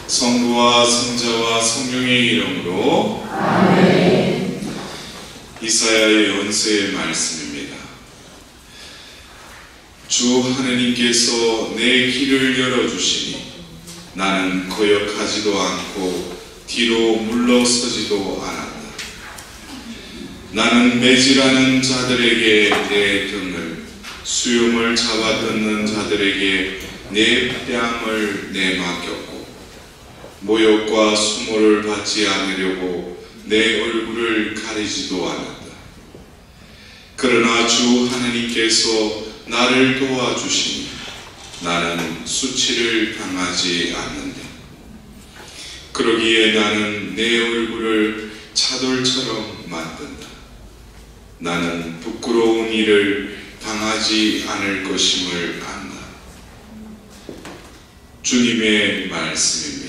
성부와 성자와 성령의 이름으로 아멘. 이사야의 연세의 말씀입니다. 주 하느님께서 내 길을 열어주시니 나는 거역하지도 않고 뒤로 물러서지도 않았다. 나는 매질하는 자들에게 내 등을, 수염을 잡아뜯는 자들에게 내 뺨을 내맡겼고, 모욕과 수모를 받지 않으려고 내 얼굴을 가리지도 않았다. 그러나 주 하느님께서 나를 도와주시니 나는 수치를 당하지 않는다. 그러기에 나는 내 얼굴을 차돌처럼 만든다. 나는 부끄러운 일을 당하지 않을 것임을 안다. 주님의 말씀입니다.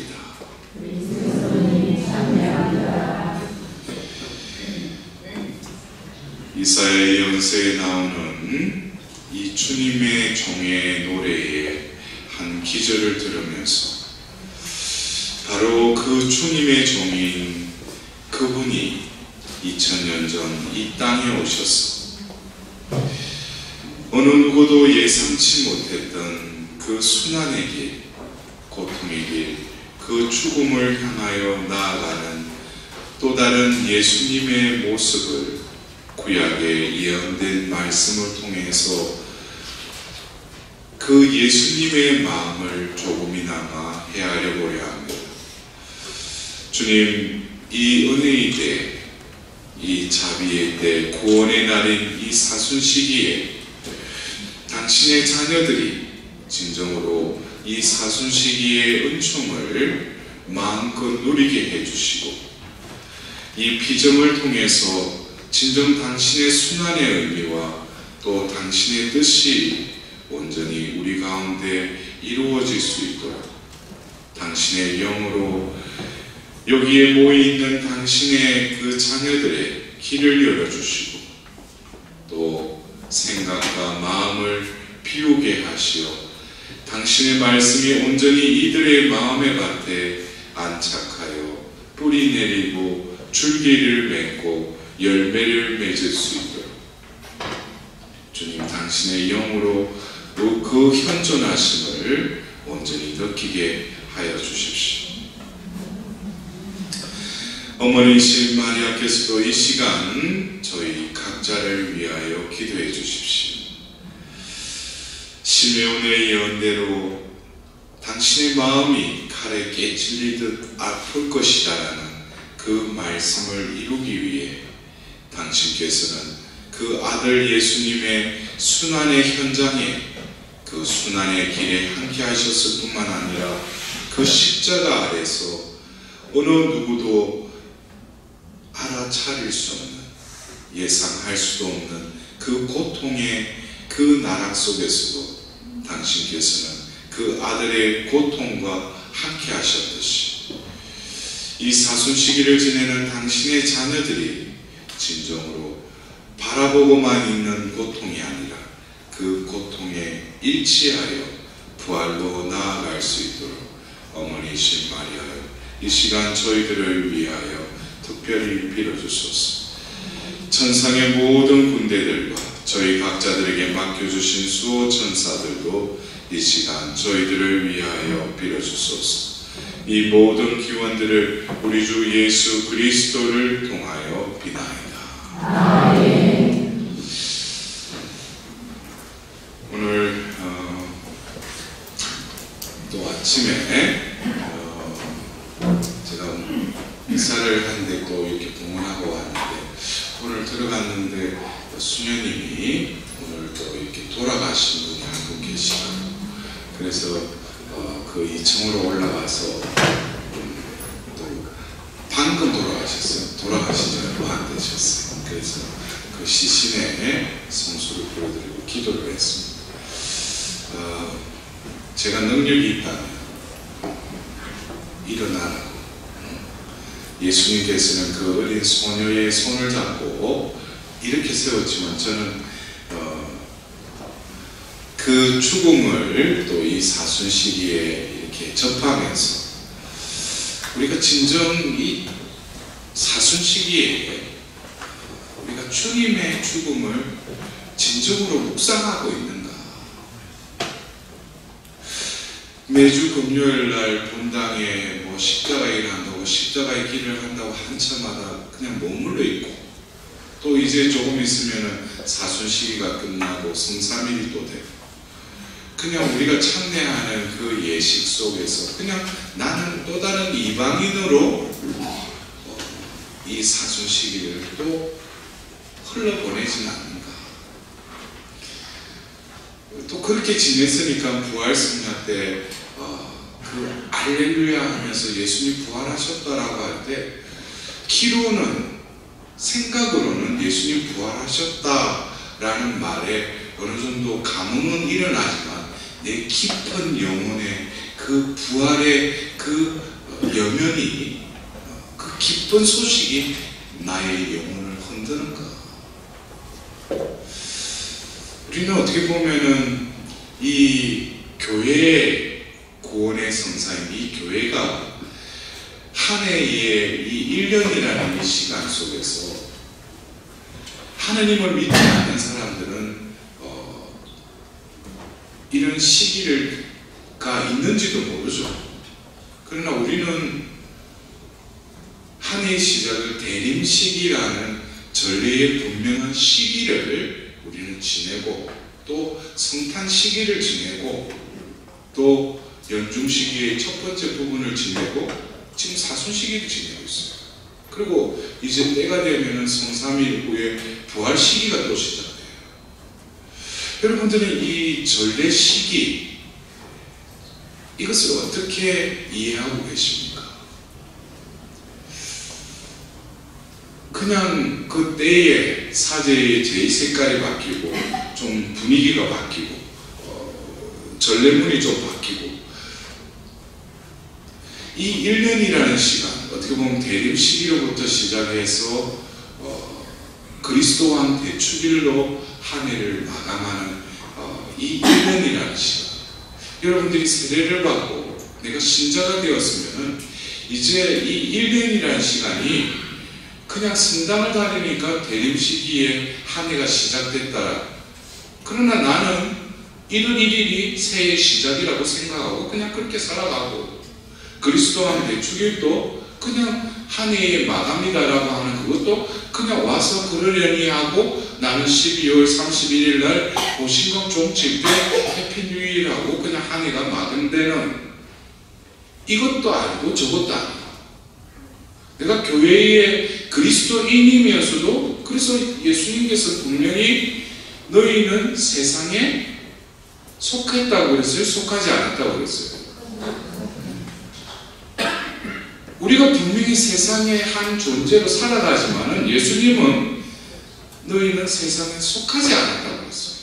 이사야의 연세에 나오는 이 주님의 종의 노래의 한 기절을 들으면서 바로 그 주님의 종인 그분이 2000년 전 이 땅에 오셔서 어느 누구도 예상치 못했던 그 순환의 길, 고통의 길, 그 죽음을 향하여 나아가는 또 다른 예수님의 모습을 구약에 예언된 말씀을 통해서 그 예수님의 마음을 조금이나마 헤아려 보려 합니다. 주님, 이 은혜의 때, 이 자비의 때, 구원의 날인 이 사순 시기에 당신의 자녀들이 진정으로 이 사순 시기의 은총을 마음껏 누리게 해주시고, 이 비정을 통해서 진정 당신의 순환의 의미와 또 당신의 뜻이 온전히 우리 가운데 이루어질 수 있도록 당신의 영으로 여기에 모여있는 당신의 그 자녀들의 길을 열어주시고 또 생각과 마음을 비우게 하시어 당신의 말씀이 온전히 이들의 마음의 밭에 안착하여 뿌리 내리고 줄기를 맺고 열매를 맺을 수 있도록 주님 당신의 영으로 그 현존하심을 온전히 느끼게 하여 주십시오. 어머니이신 마리아께서도 이 시간 저희 각자를 위하여 기도해 주십시오. 시므온의 예언대로 당신의 마음이 칼에 깨질리듯 아플 것이다라는 그 말씀을 이루기 위해 당신께서는 그 아들 예수님의 순환의 현장에 그 순환의 길에 함께 하셨을 뿐만 아니라 그 십자가 아래서 어느 누구도 알아차릴 수 없는, 예상할 수도 없는 그 고통의 그 나락 속에서도 당신께서는 그 아들의 고통과 함께 하셨듯이 이 사순 시기를 지내는 당신의 자녀들이 진정으로 바라보고만 있는 고통이 아니라 그 고통에 일치하여 부활로 나아갈 수 있도록 어머니이신 마리아여, 이 시간 저희들을 위하여 특별히 빌어주소서. 천상의 모든 군대들과 저희 각자들에게 맡겨주신 수호 천사들도 이 시간 저희들을 위하여 빌어주소서. 이 모든 기원들을 우리 주 예수 그리스도를 통하여 비나이다. 아멘. 오늘 또 아침에 제가 이사를 하는데 또 이렇게 봉헌하고 왔는데 오늘 들어갔는데 수녀님이 오늘 또 이렇게 돌아가신 분이 한 분 계시고, 그래서 그 2층으로 올라가서 또 방금 돌아가셨어요. 돌아가신 지 얼마 안 되셨어요. 그래서 그 시신의 성수를 보여드리고 기도를 했습니다. 제가 능력이 있다면 일어나라고, 예수님께서는 그 어린 소녀의 손을 잡고 이렇게 세웠지만 저는 그 죽음을 또 이 사순 시기에 이렇게 접하면서 우리가 진정 이 사순 시기에 우리가 주님의 죽음을 진정으로 묵상하고 있는가? 매주 금요일날 본당에 뭐 십자가의 한다고 십자가의 길을 한다고 한참마다 그냥 머물러 있고, 또 이제 조금 있으면은 사순 시기가 끝나고 성삼일이 또 되고, 그냥 우리가 찬양하는 그 예식 속에서 그냥 나는 또 다른 이방인으로 이 사순 시기를 또 흘러보내지는 않는가. 또 그렇게 지냈으니까 부활 승려 때 그 알렐루야 하면서 예수님 부활하셨다라고 할 때 기로는, 생각으로는 예수님 부활하셨다라는 말에 어느 정도 감흥은 일어나지만 내 깊은 영혼의 그 부활의 그 여면이, 그 기쁜 소식이 나의 영혼을 흔드는가. 우리는 어떻게 보면은 이 교회의 구원의 성사인 이 교회가 한 해의 이 1년이라는 이 시간 속에서 하나님을 믿지 않는 사람들은 이런 시기가 있는지도 모르죠. 그러나 우리는 한 해의 시작을 대림 시기라는 전례의 분명한 시기를 우리는 지내고, 또 성탄 시기를 지내고, 또 연중 시기의 첫 번째 부분을 지내고, 지금 사순 시기를 지내고 있어요. 그리고 이제 때가 되면은 성삼일 후에 부활 시기가 또 시작돼요. 여러분들은 이 전례 시기, 이것을 어떻게 이해하고 계십니까? 그냥 그 때에 사제의 제의 색깔이 바뀌고 좀 분위기가 바뀌고 전례문이 좀 바뀌고, 이 1년이라는 시간, 어떻게 보면 대림 시기로부터 시작해서 그리스도왕 대축일로 한 해를 마감하는 이 1년이라는 시간, 여러분들이 세례를 받고 내가 신자가 되었으면 이제 이 1년이라는 시간이 그냥 성당을 다니니까 대림 시기에 한 해가 시작됐다. 그러나 나는 1월 1일이 새해의 시작이라고 생각하고 그냥 그렇게 살아가고, 그리스도왕 대축일도 그냥 한 해의 마감이다라고 하는 그것도 그냥 와서 그러려니 하고, 나는 12월 31일 날 보신각 종칠 때 해피 뉴이라고 그냥 한 해가 마감되는, 이것도 아니고 저것도 아니고, 내가 교회의 그리스도인이면서도, 그래서 예수님께서 분명히 너희는 세상에 속했다고 그랬어요? 속하지 않았다고 그랬어요? 우리가 분명히 세상의 한 존재로 살아가지만은 예수님은 너희는 세상에 속하지 않았다고 그랬어요.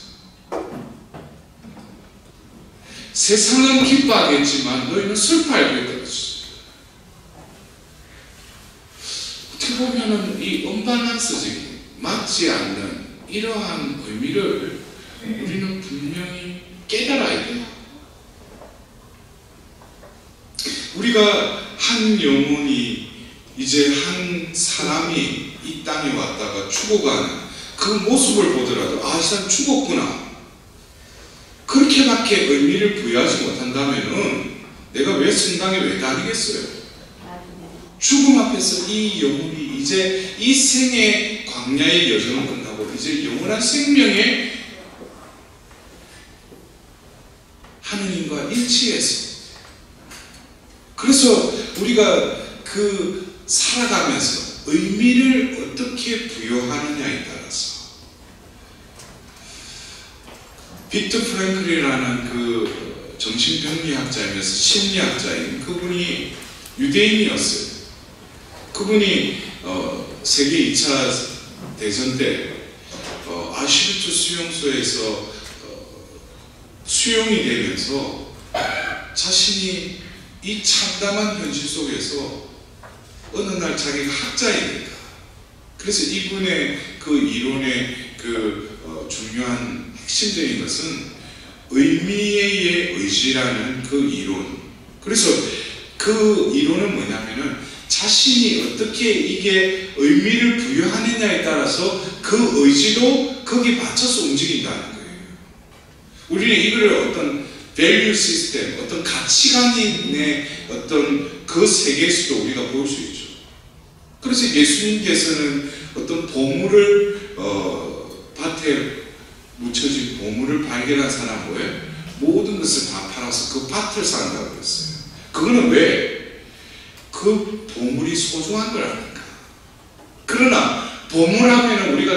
세상은 기뻐하겠지만 너희는 슬퍼하겠다고 그랬어요. 어떻게 보면은 이 언밸런스적인, 맞지 않는 이러한 의미를 우리는 분명히 깨달아야 돼요. 우리가 한 영혼이, 이제 한 사람이 이 땅에 왔다가 죽어가는 그 모습을 보더라도 아, 이 사람 죽었구나, 그렇게밖에 의미를 부여하지 못한다면은 내가 왜 성당에 왜 다니겠어요? 죽음 앞에서 이 영혼이 이제 이 생의 광야의 여정은 끝나고 이제 영원한 생명의 하느님과 일치해서, 그래서 우리가 그 살아가면서 의미를 어떻게 부여하느냐에 따라서, 빅터 프랭클이라는 그 정신병리학자이면서 심리학자인 그분이 유대인이었어요. 그분이 세계 2차 대전 때 아슈비츠 수용소에서 수용이 되면서 자신이 이 참담한 현실 속에서 어느 날 자기가 학자이니까, 그래서 이분의 그 이론의 그 중요한 핵심적인 것은 의미의 의지라는 그 이론, 그래서 그 그 이론은 뭐냐면은 자신이 어떻게 이게 의미를 부여하느냐에 따라서 그 의지도 거기에 맞춰서 움직인다는 거예요. 우리는 이거를 어떤 밸류 시스템, 어떤 가치관의 어떤 그 세계에서도 우리가 볼 수 있죠. 그래서 예수님께서는 어떤 보물을 밭에 묻혀진 보물을 발견한 사람 뭐예요? 모든 것을 다 팔아서 그 밭을 산다고 그랬어요. 그거는 왜? 그 보물이 소중한 거라니까. 그러나 보물하면 우리가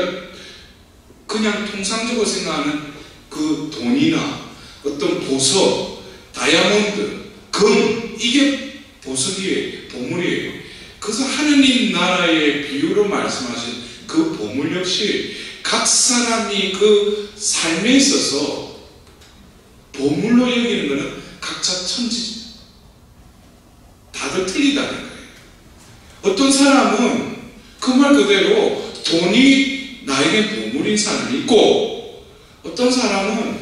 그냥 통상적으로 생각하는 그 돈이나 어떤 보석, 다이아몬드, 금, 이게 보석이에요. 보물이에요. 그래서 하느님 나라의 비유로 말씀하신 그 보물 역시 각 사람이 그 삶에 있어서 보물로 여기는 것은 각자 천지 다들 틀리다는 거예요. 어떤 사람은 그 말 그대로 돈이 나에게 보물인 사람이 있고, 어떤 사람은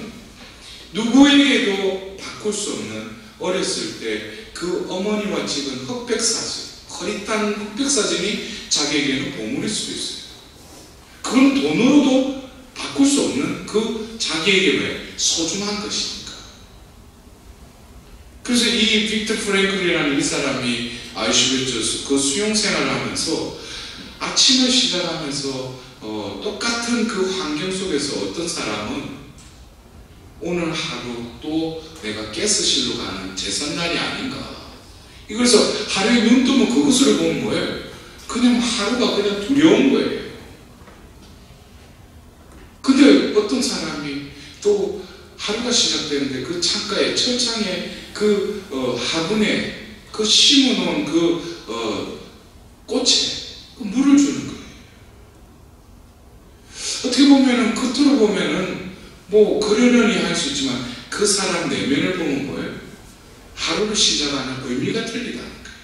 누구에게도 바꿀 수 없는 어렸을 때 그 어머니와 찍은 흑백사진, 허릿한 흑백사진이 자기에게는 보물일 수도 있어요. 그건 돈으로도 바꿀 수 없는 그 자기에게 왜 소중한 것이니까. 그래서 이 빅터 프랭클이라는 이 사람이 아우슈비츠 그 수용 생활을 하면서 아침을 시작하면서 똑같은 그 환경 속에서 어떤 사람은 오늘 하루 또 내가 가스실로 가는 제삿날이 아닌가. 그래서 하루에 눈 뜨면 그것을 보는 거예요. 그냥 하루가 그냥 두려운 거예요. 근데 어떤 사람이 또 하루가 시작되는데 그 창가에 철창에 그 화분에 그 심어놓은 그 꽃에 그 물을 주는 거예요. 어떻게 보면은 겉으로 보면은 뭐 그러려니 할 수 있지만 그 사람 내면을 보면 뭐예요? 하루를 시작하는 의미가 틀리다는 거예요.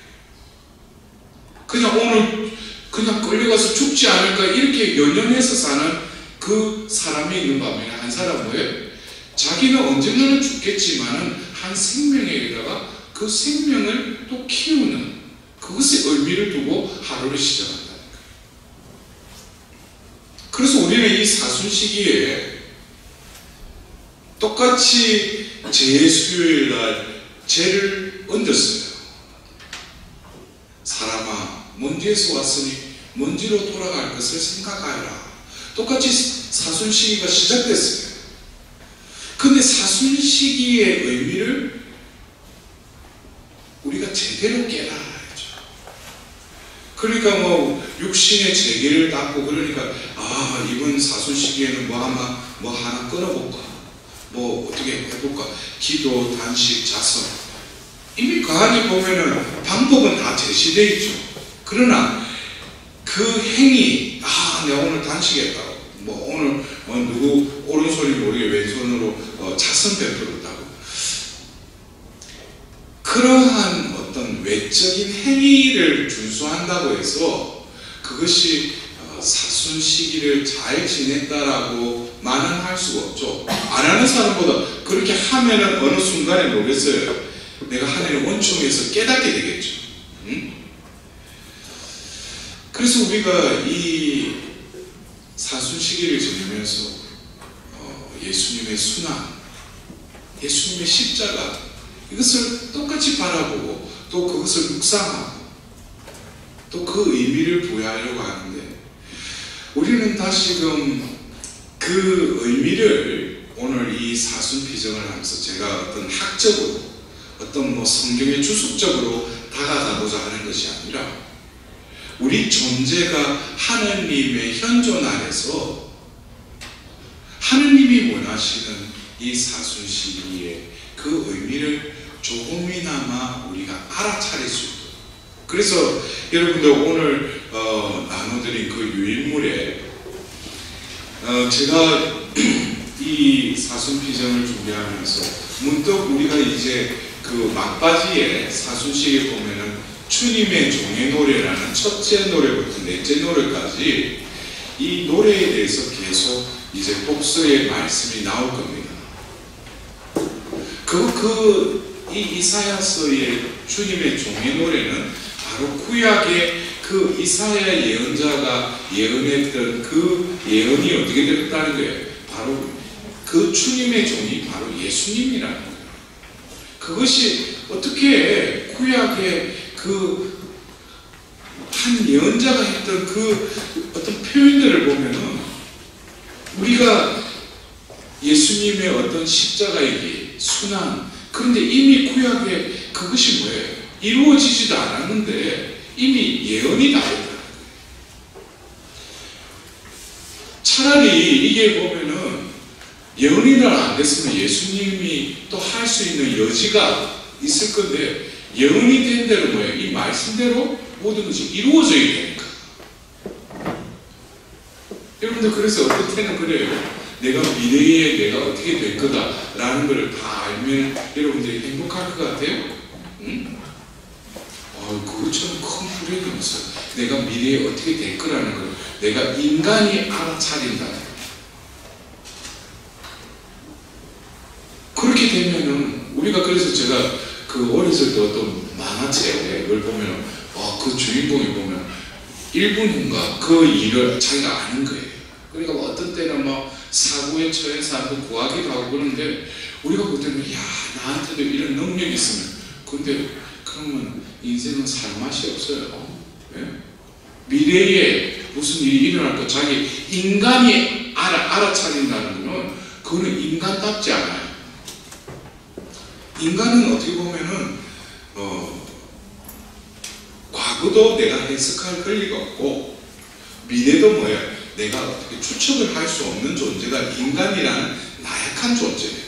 그냥 오늘 그냥 끌려가서 죽지 않을까 이렇게 연연해서 사는 그 사람이 있는 반면에 한 사람은 뭐예요? 자기는 언젠가는 죽겠지만은 한 생명에다가 그 생명을 또 키우는 그것에 의미를 두고 하루를 시작한다는 거예요. 그래서 우리는 이 사순 시기에 똑같이 제수요일 날 죄를 얹었어요. 사람아, 먼지에서 왔으니 먼지로 돌아갈 것을 생각하여라. 똑같이 사순 시기가 시작됐어요. 근데 사순 시기의 의미를 우리가 제대로 깨달아야죠. 그러니까 뭐 육신의 재계를 닦고 그러니까 이번 사순 시기에는 뭐 하나 끊어볼까? 뭐 어떻게 해볼까? 기도, 단식, 자선. 이미 그 안에 보면은 방법은 다 제시되어 있죠. 그러나 그 행위, 내가 오늘 단식했다고, 뭐 오늘 누구 오른손이 모르게 왼손으로 자선 베풀었다고. 그러한 어떤 외적인 행위를 준수한다고 해서 그것이 사순 시기를 잘 지냈다라고 말은 할 수가 없죠. 안 하는 사람보다 그렇게 하면은 어느 순간에 모르겠어요. 내가 하나님의 원총에서 깨닫게 되겠죠. 그래서 우리가 이 사순 시기를 지내면서 예수님의 순환, 예수님의 십자가 이것을 똑같이 바라보고 또 그것을 묵상하고 또 그 의미를 부여하려고 하는데 우리는 다시금 그 의미를 오늘 이 사순 피정을 하면서 제가 어떤 학적으로 어떤 뭐 성경의 주석적으로 다가가고자 하는 것이 아니라 우리 존재가 하나님의 현존 아래서 하나님이 원하시는 이 사순 시기에 그 의미를 조금이나마 우리가 알아차릴 수 있도록. 그래서 여러분들 오늘 나눠드린 그 유일물에 제가 이 사순 피정을 준비하면서 문득 우리가 이제 그 막바지에 사순 시기에 보면은 주님의 종의 노래라는 첫째 노래부터 넷째 노래까지 이 노래에 대해서 계속 이제 독서의 말씀이 나올 겁니다. 이 이사야서의 주님의 종의 노래는 바로 구약의 그 이사야 예언자가 예언했던 그 예언이 어떻게 되었다는 거예요. 바로 그 주님의 종이 바로 예수님이라는 거예요. 그것이 어떻게 구약의 그 한 예언자가 했던 그 어떤 표현들을 보면은 우리가 예수님의 어떤 십자가의 길, 순환, 그런데 이미 구약에 그것이 뭐예요? 이루어지지도 않았는데 이미 예언이 나왔다는 거예요. 차라리 이게 보면은 예언이 안 됐으면 예수님이 또 할 수 있는 여지가 있을 건데 예언이 된 대로 뭐예요? 이 말씀대로 모든 것이 이루어져야 되니까. 여러분들 그래서 어떨 때는 그래요. 내가 미래에 내가 어떻게 될 거다라는 걸 다 알면 여러분들이 행복할 것 같아요? 응? 그것처럼 큰 불행이 없어요. 내가 미래에 어떻게 될 거라는 걸 내가 인간이 알아차린다. 그렇게 되면은 우리가 그래서 제가 그 어렸을 때 어떤 만화책을 보면 그 주인공이 보면 1분 후인가 그 일을 자기가 아는 거예요. 그러니까 어떤 때는 막 사고에 처해서 한번 구하기도 하고 그러는데 우리가 볼 때는 야 나한테도 이런 능력이 있으면 근데 그러면 인생은 살 맛이 없어요. 네? 미래에 무슨 일이 일어날 거 자기 인간이 알아차린다는 거는 그거는 인간답지 않아요. 인간은 어떻게 보면은 과거도 내가 해석할 권리가 없고 미래도 뭐예요? 내가 어떻게 추측을 할 수 없는 존재가 인간이라는 나약한 존재예요.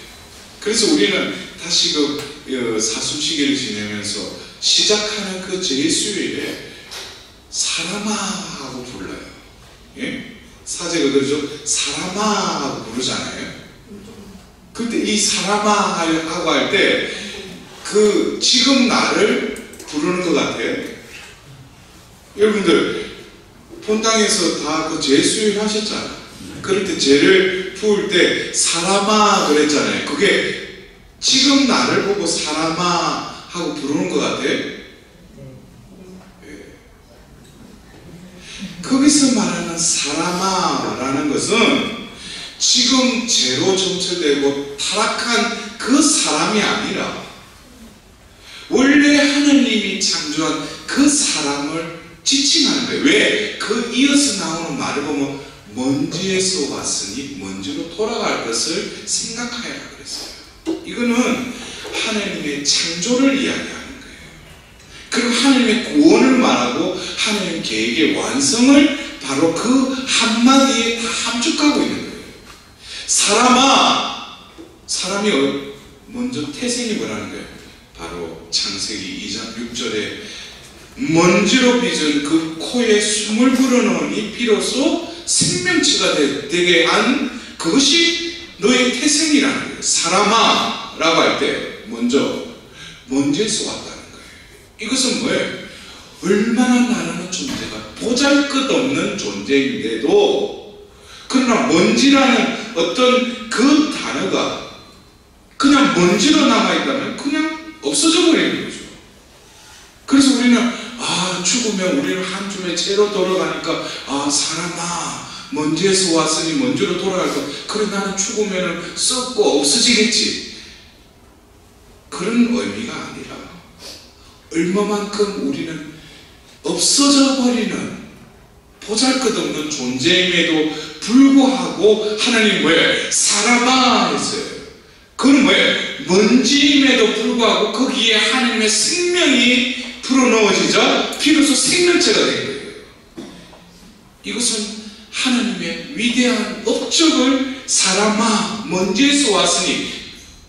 그래서 우리는 다시 그 사순시계를 지내면서 시작하는 그 제수일에 사람아 하고 불러요. 예? 사제가 그러죠? 사람아 하고 부르잖아요. 근데 이 사람아 하고 할 때 그 지금 나를 부르는 것 같아요. 여러분들 본당에서 다 그 제수일 하셨잖아요. 그럴 때 죄를 부을 때 사람아 그랬잖아요. 그게 지금 나를 보고 사람아 하고 부르는 것 같아요. 예. 거기서 말하는 사람아라는 것은 지금 죄로 점철되고 타락한 그 사람이 아니라 원래 하느님이 창조한 그 사람을 지칭하는 거예요. 왜? 그 이어서 나오는 말을 보면 먼지에서 왔으니 먼지로 돌아갈 것을 생각하여라 그랬어요. 이거는 하나님의 창조를 이야기하는 거예요. 그리고 하나님의 구원을 말하고 하나님 계획의 완성을 바로 그 한마디에 다 함축하고 있는 거예요. 사람아, 사람이 먼저 태생이 뭐라는 거예요? 바로 창세기 2장 6절에 먼지로 빚은 그 코에 숨을 불어넣으니 비로소 생명체가 되게 한 그것이 너의 태생이라는 거예요. 사람아 라고 할 때 먼저 먼지에서 왔다는 거예요. 이것은 뭐예요? 얼마나 나라는 존재가 보잘것없는 존재인데도 그러나 먼지라는 어떤 그 단어가 그냥 먼지로 남아있다면 그냥 없어져 버리는 거죠. 그래서 우리는 죽으면 우리는 한 줌의 채로 돌아가니까 사람아 먼지에서 왔으니 먼지로 돌아갈 거 그래 나는 죽으면 썩고 없어지겠지 그런 의미가 아니라 얼마만큼 우리는 없어져 버리는 보잘것없는 존재임에도 불구하고 하나님 뭐예요? 사람아 했어요. 그건 뭐예요? 먼지임에도 불구하고 거기에 하나님의 생명이 불어넣어지자 비로소 생명체가 된 거예요. 이것은 하나님의 위대한 업적을 사람아 먼지에서 왔으니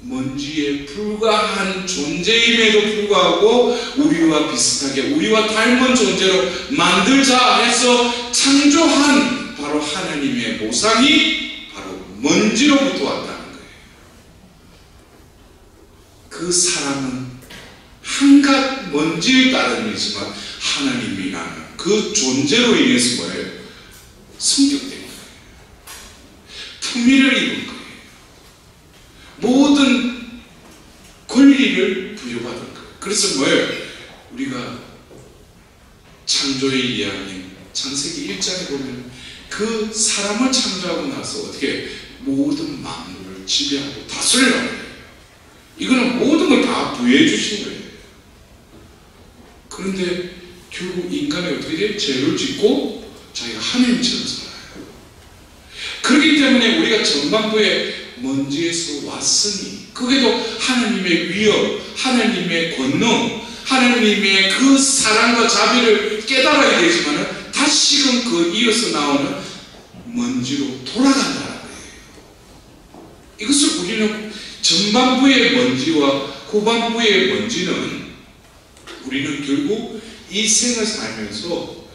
먼지에 불과한 존재임에도 불구하고 우리와 비슷하게 우리와 닮은 존재로 만들자 해서 창조한 바로 하나님의 모상이 바로 먼지로부터 왔다는 거예요. 그 사람은 한갓 먼지의 따름이지만 하나님이라는 그 존재로 인해서 뭐예요? 승격된 거예요. 품위를 입은 거예요. 모든 권리를 부여받은 거예요. 그래서 뭐예요? 우리가 창조의 이야기 창세기 1장에 보면 그 사람을 창조하고 나서 어떻게 모든 만물을 지배하고 다스리라고 해요. 이거는 모든 걸 다 부여해 주신 거예요. 그런데 결국 인간이 어떻게 돼요? 죄를 짓고 자기가 하나님처럼 살아요. 그렇기 때문에 우리가 전반부에 먼지에서 왔으니 그게도 하나님의 위엄, 하나님의 권능, 하나님의 그 사랑과 자비를 깨달아야 되지만 다시금 그 이어서 나오는 먼지로 돌아간다는 거예요. 이것을 우리는 전반부의 먼지와 후반부의 먼지는 우리는 결국 이 생을 살면서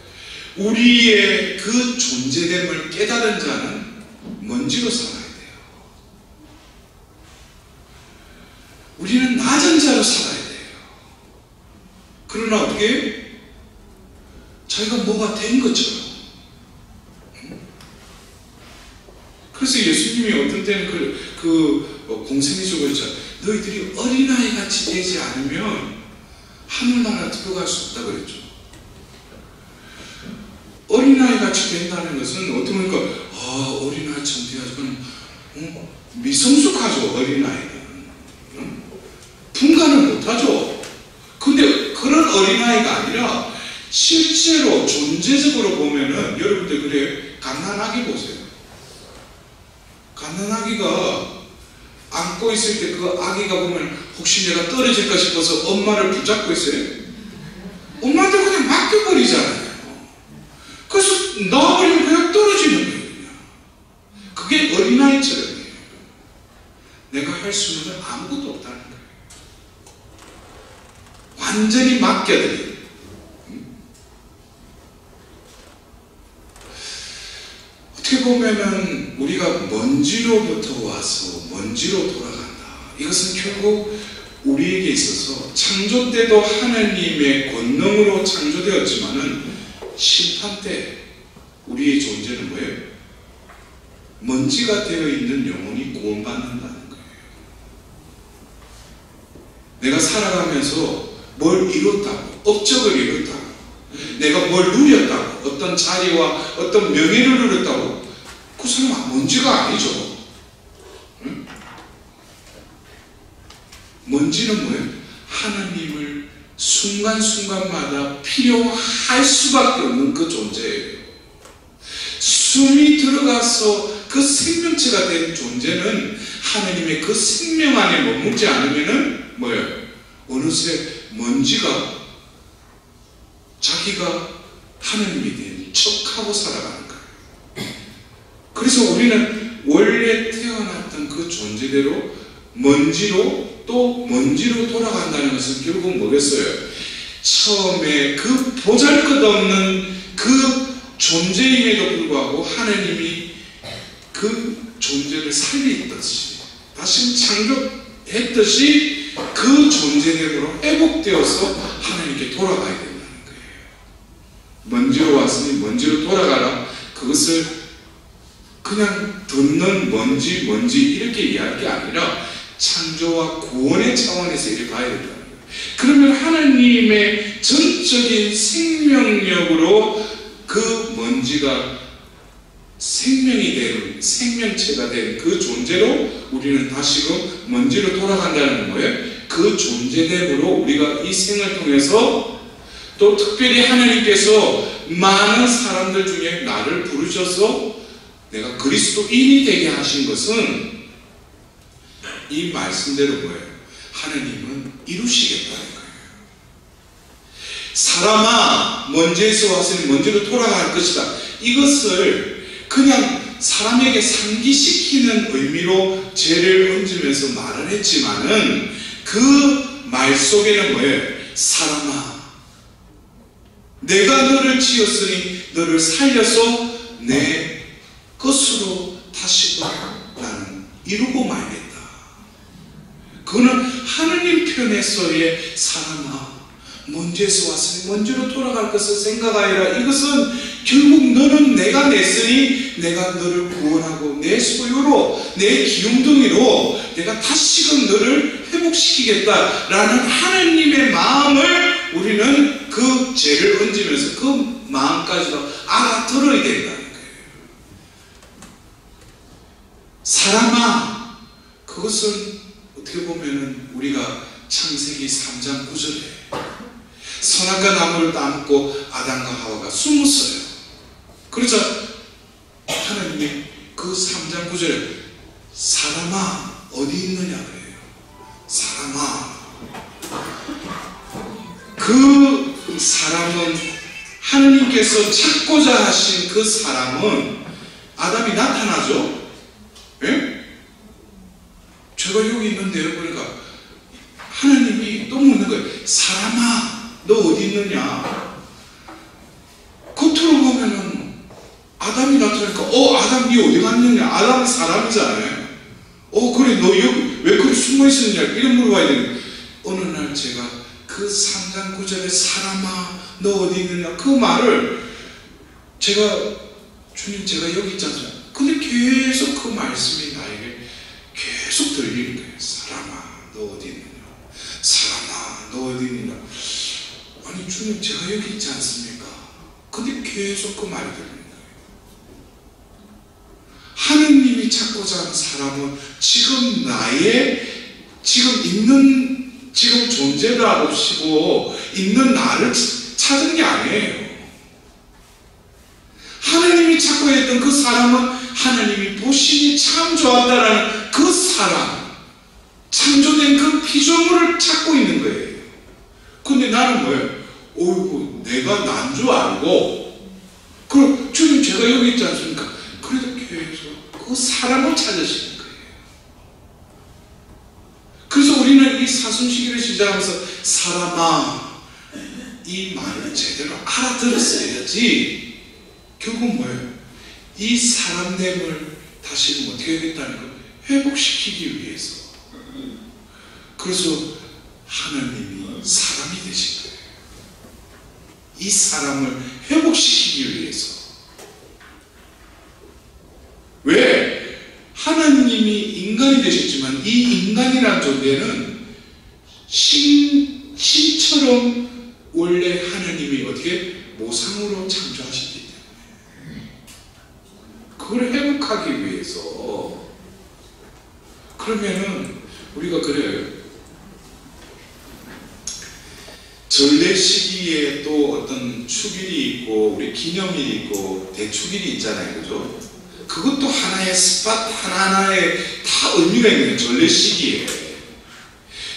우리의 그 존재됨을 깨달은 자는 먼지로 살아야 돼요. 우리는 낮은 자로 살아야 돼요. 그러나 어떻게? 자기가 뭐가 된 것처럼. 그래서 예수님이 어떤 때는 공생애적으로 했잖아요. 너희들이 어린아이 같이 되지 않으면 하늘나라 들어갈 수 없다 그랬죠. 어린아이 같이 된다는 것은 어떻게 보니까 어린아이처럼 돼야지. 미성숙하죠. 어린아이는 분간을 못하죠. 근데 그런 어린아이가 아니라 실제로 존재적으로 보면은 여러분들 그래요. 갓난아기 보세요. 갓난아기가 안고 있을 때 그 아기가 보면 혹시 내가 떨어질까 싶어서 엄마를 붙잡고 있어요. 엄마한테 그냥 맡겨버리잖아요. 그래서 나와버리면 그냥 떨어지는 거예요. 그냥. 그게 어린아이처럼이에요. 내가 할 수 있는 건 아무것도 없다는 거예요. 완전히 맡겨드려요. 어떻게 보면은 우리가 먼지로부터 와서 먼지로 돌아간다. 이것은 결국 우리에게 있어서 창조 때도 하나님의 권능으로 창조되었지만은 심판 때 우리의 존재는 뭐예요? 먼지가 되어 있는 영혼이 구원받는다는 거예요. 내가 살아가면서 뭘 이뤘다고, 업적을 이뤘다고, 내가 뭘 누렸다고, 어떤 자리와 어떤 명예를 누렸다고, 그 사람은 먼지가 아니죠. 응? 먼지는 뭐예요? 하나님을 순간순간마다 필요할 수밖에 없는 그 존재예요. 숨이 들어가서 그 생명체가 된 존재는 하나님의 그 생명 안에 머물지 않으면은 뭐예요? 어느새 먼지가 자기가 하나님이 된 척하고 살아가는 거예요. 그래서 우리는 원래 태어났던 그 존재대로 먼지로 또 먼지로 돌아간다는 것은 결국 뭐겠어요? 처음에 그 보잘것없는 그 존재임에도 불구하고 하나님이 그 존재를 살리듯이 다시 창조했듯이 그 존재됨으로 회복되어서 하나님께 돌아가야 된다는 거예요. 먼지로 왔으니 먼지로 돌아가라. 그것을 그냥 듣는 먼지 이렇게 이해할 게 아니라 창조와 구원의 차원에서 이렇게 봐야 된다는 거예요. 그러면 하나님의 전적인 생명력으로 그 먼지가 생명이 된, 생명체가 된 그 존재로 우리는 다시금 먼지로 돌아간다는 거예요. 그 존재됨으로 우리가 이 생을 통해서 또 특별히 하나님께서 많은 사람들 중에 나를 부르셔서 내가 그리스도인이 되게 하신 것은 이 말씀대로 뭐예요? 하나님은 이루시겠다는 거예요. 사람아, 먼지에서 왔으니 먼지로 돌아갈 것이다. 이것을 그냥 사람에게 상기시키는 의미로 죄를 얹으면서 말을 했지만은 그 말 속에는 뭐예요? 사람아, 내가 너를 지었으니 너를 살려서 내 것으로 다시금 나는 이루고 말겠다. 그거는 하느님 편에서의 사람아, 먼지에서 왔으니 먼지로 돌아갈 것을 생각하여라. 이것은 결국 너는 내가 냈으니 내가 너를 구원하고 내 소유로 내 기둥둥이로 내가 다시금 너를 회복시키겠다라는 하느님의 마음을 우리는 그 죄를 얹으면서 그 마음까지도 알아들어야 된다는 거예요. 사람아, 그것은 어떻게 보면은 우리가 창세기 3장 9절에 선악과 나무를 따먹고 아담과 하와가 숨었어요. 그래서 하나님이 그 3장 9절에 사람아 어디 있느냐 그래요. 사람아, 그 사람은 하나님께서 찾고자 하신 그 사람은 아담이 나타나죠. 예? 제가 여기 있는데요. 그러니까 하나님이 또 묻는 거예요. 사람아 너 어디 있느냐. 겉으로 보면은 아담이 나타나니까 아담 니 어디 갔느냐. 아담은 사람이잖아요. 그래 너 여기 왜 그렇게 숨어 있었느냐 이런 물어봐야 되는데, 어느 날 제가 그 3장 9절에 사람아 너 어디 있느냐 그 말을 제가 주님 제가 여기 있지 않습니까? 근데 계속 그 말씀이 나에게 계속 들리는 거예요. 사람아 너 어디 있느냐. 사람아 너 어디 있느냐. 아니 주님 제가 여기 있지 않습니까? 근데 계속 그 말이 들리는 거예요. 하느님이 찾고자 하는 사람은 지금 나의 지금 존재도 없이고 있는 나를 찾은 게 아니에요. 하나님이 찾고 했던 그 사람은 하나님이 보시니 참 좋았다라는 그 사람, 창조된 그 피조물을 찾고 있는 거예요. 근데 나는 뭐예요? 어이구 내가 난 줄 알고 그럼 주님 제가 여기 있지 않습니까? 그래도 계속 그 사람을 찾으시는 거예요. 그래서 우리는 이 사순시기를 시작하면서 사람아 이 말을 제대로 알아들었어야지. 결국 뭐예요? 이 사람됨을 다시 어떻게 하겠다는 걸 회복시키기 위해서. 그래서 하나님이 사람이 되신 거예요. 이 사람을 회복시키기 위해서. 왜? 하나님이 인간이 되셨지만 이 인간이라는 존재는 신처럼 원래 하나님이 어떻게 모상으로 창조하셨기 때문에 그걸 회복하기 위해서. 그러면은 우리가 그래요. 전래 시기에 또 어떤 축일이 있고 우리 기념일이 있고 대축일이 있잖아요. 그죠? 그것도 하나의 스팟 하나하나에 다 의미가 있는 전래 시기에.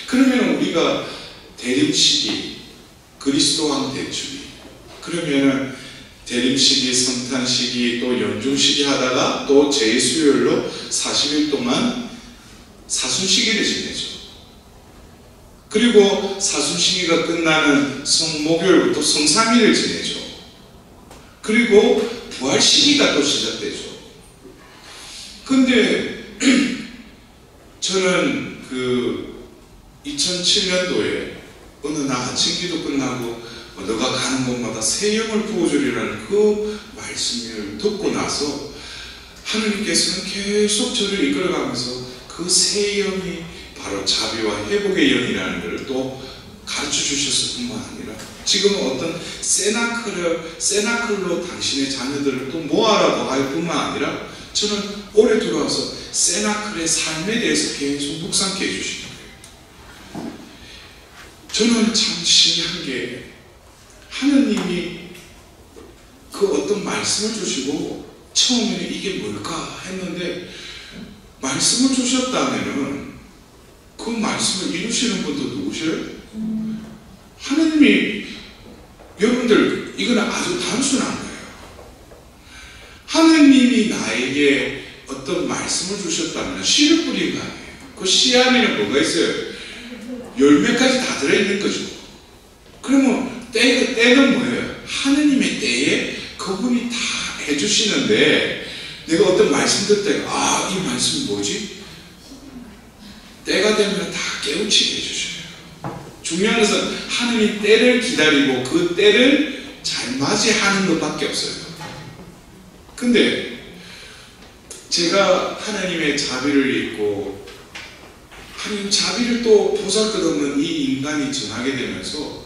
그러면 우리가 대림시기, 그리스도왕 대축일, 그러면은 대림시기, 성탄시기, 또 연중시기 하다가 또 제2수요일로 40일 동안 사순시기를 지내죠. 그리고 사순시기가 끝나는 목요일부터 성삼일을 지내죠. 그리고 부활시기가 또 시작되죠. 근데 저는 그 2007년도에 어느 날 아침 기도 끝나고 너가 가는 곳마다 새 영을 부어주리라는 그 말씀을 듣고 나서 하느님께서는 계속 저를 이끌어가면서 그 새 영이 바로 자비와 회복의 영이라는 것을 또 가르쳐 주셨을 뿐만 아니라 지금 어떤 세나클로 당신의 자녀들을 또 모아라고 할 뿐만 아니라 저는 올해 들어와서 세나클의 삶에 대해서 계속 묵상케 해주시는 거예요. 저는 참 신기한 게 하느님이 그 어떤 말씀을 주시고 처음에는 이게 뭘까 했는데 말씀을 주셨다면은 그 말씀을 이루시는 분도 누구셔요? 하느님이. 여러분들 이건 아주 단순한 거예요. 하느님이 나에게 어떤 말씀을 주셨다면 씨를 뿌린 거 아니에요. 그 씨 안에는 뭐가 있어요? 열매까지 다 들어있는 거죠. 그러면 때는 뭐예요? 하느님의 때에 그분이 다 해주시는데 내가 어떤 말씀 듣을 때 이 말씀이 뭐지? 때가 되면 다 깨우치게 해주셔요. 중요한 것은 하느님 때를 기다리고 그 때를 잘 맞이하는 것밖에 없어요. 근데 제가 하나님의 자비를 읽고 하나님 자비를 또 보잘것없는 이 인간이 전하게 되면서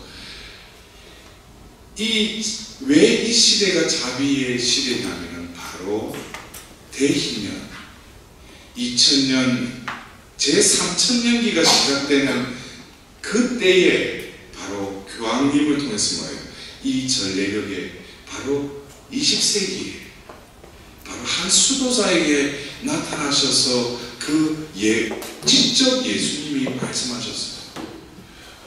왜 이 시대가 자비의 시대냐면 바로 대희년 2000년 제3천년기가 시작되는 그때에 바로 교황님을 통해서 뭐예요? 이 전례력에 바로 20세기에 바로 한 수도사에게 나타나셔서 직접 예수님이 말씀하셨어요.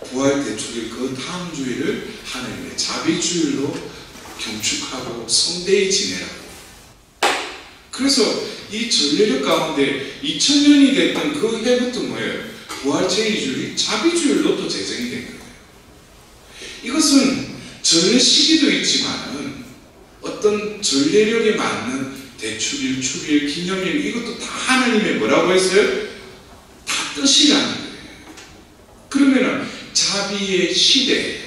부활 대축일 그 다음 주일을 하나님의 자비주일로 경축하고 성대히 지내라고. 그래서 이 전례력 가운데 2000년이 됐던 그 해부터 뭐예요? 부활 제2주일이 자비주일로 또 제정이 된 거예요. 이것은 전례 시기도 있지만은 어떤 전례력에 맞는 대축일, 축일, 기념일 이것도 다 하나님의 뭐라고 했어요? 다 뜻이라는 거예요. 그러면은 자비의 시대,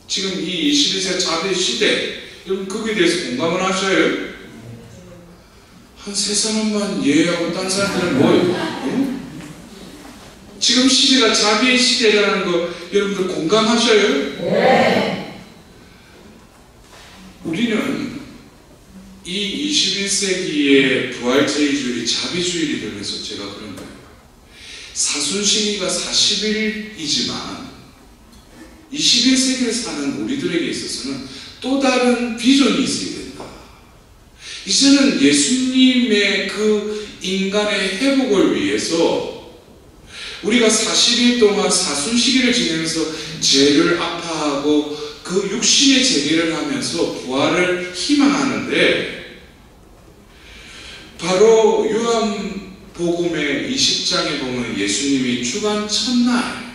지금 이 21세 자비의 시대, 여러분 거기에 대해서 공감을 하셔요? 한 세 사람만 예하고 딴 사람들은 뭐예요? 지금 시대가 자비의 시대라는 거 여러분들 공감하셔요? 네. 우리는 이 21세기의 부활 제2주일이 자비주일이 되면서 제가 그런 거예요. 사순시기가 40일이지만 21세기를 사는 우리들에게 있어서는 또 다른 비전이 있어야 된다. 이제는 예수님의 그 인간의 회복을 위해서 우리가 40일 동안 사순시기를 지내면서 죄를 아파하고 그 육신의 재개를 하면서 부활을 희망하는데, 바로 요한복음의 20장에 보면 예수님이 주간 첫날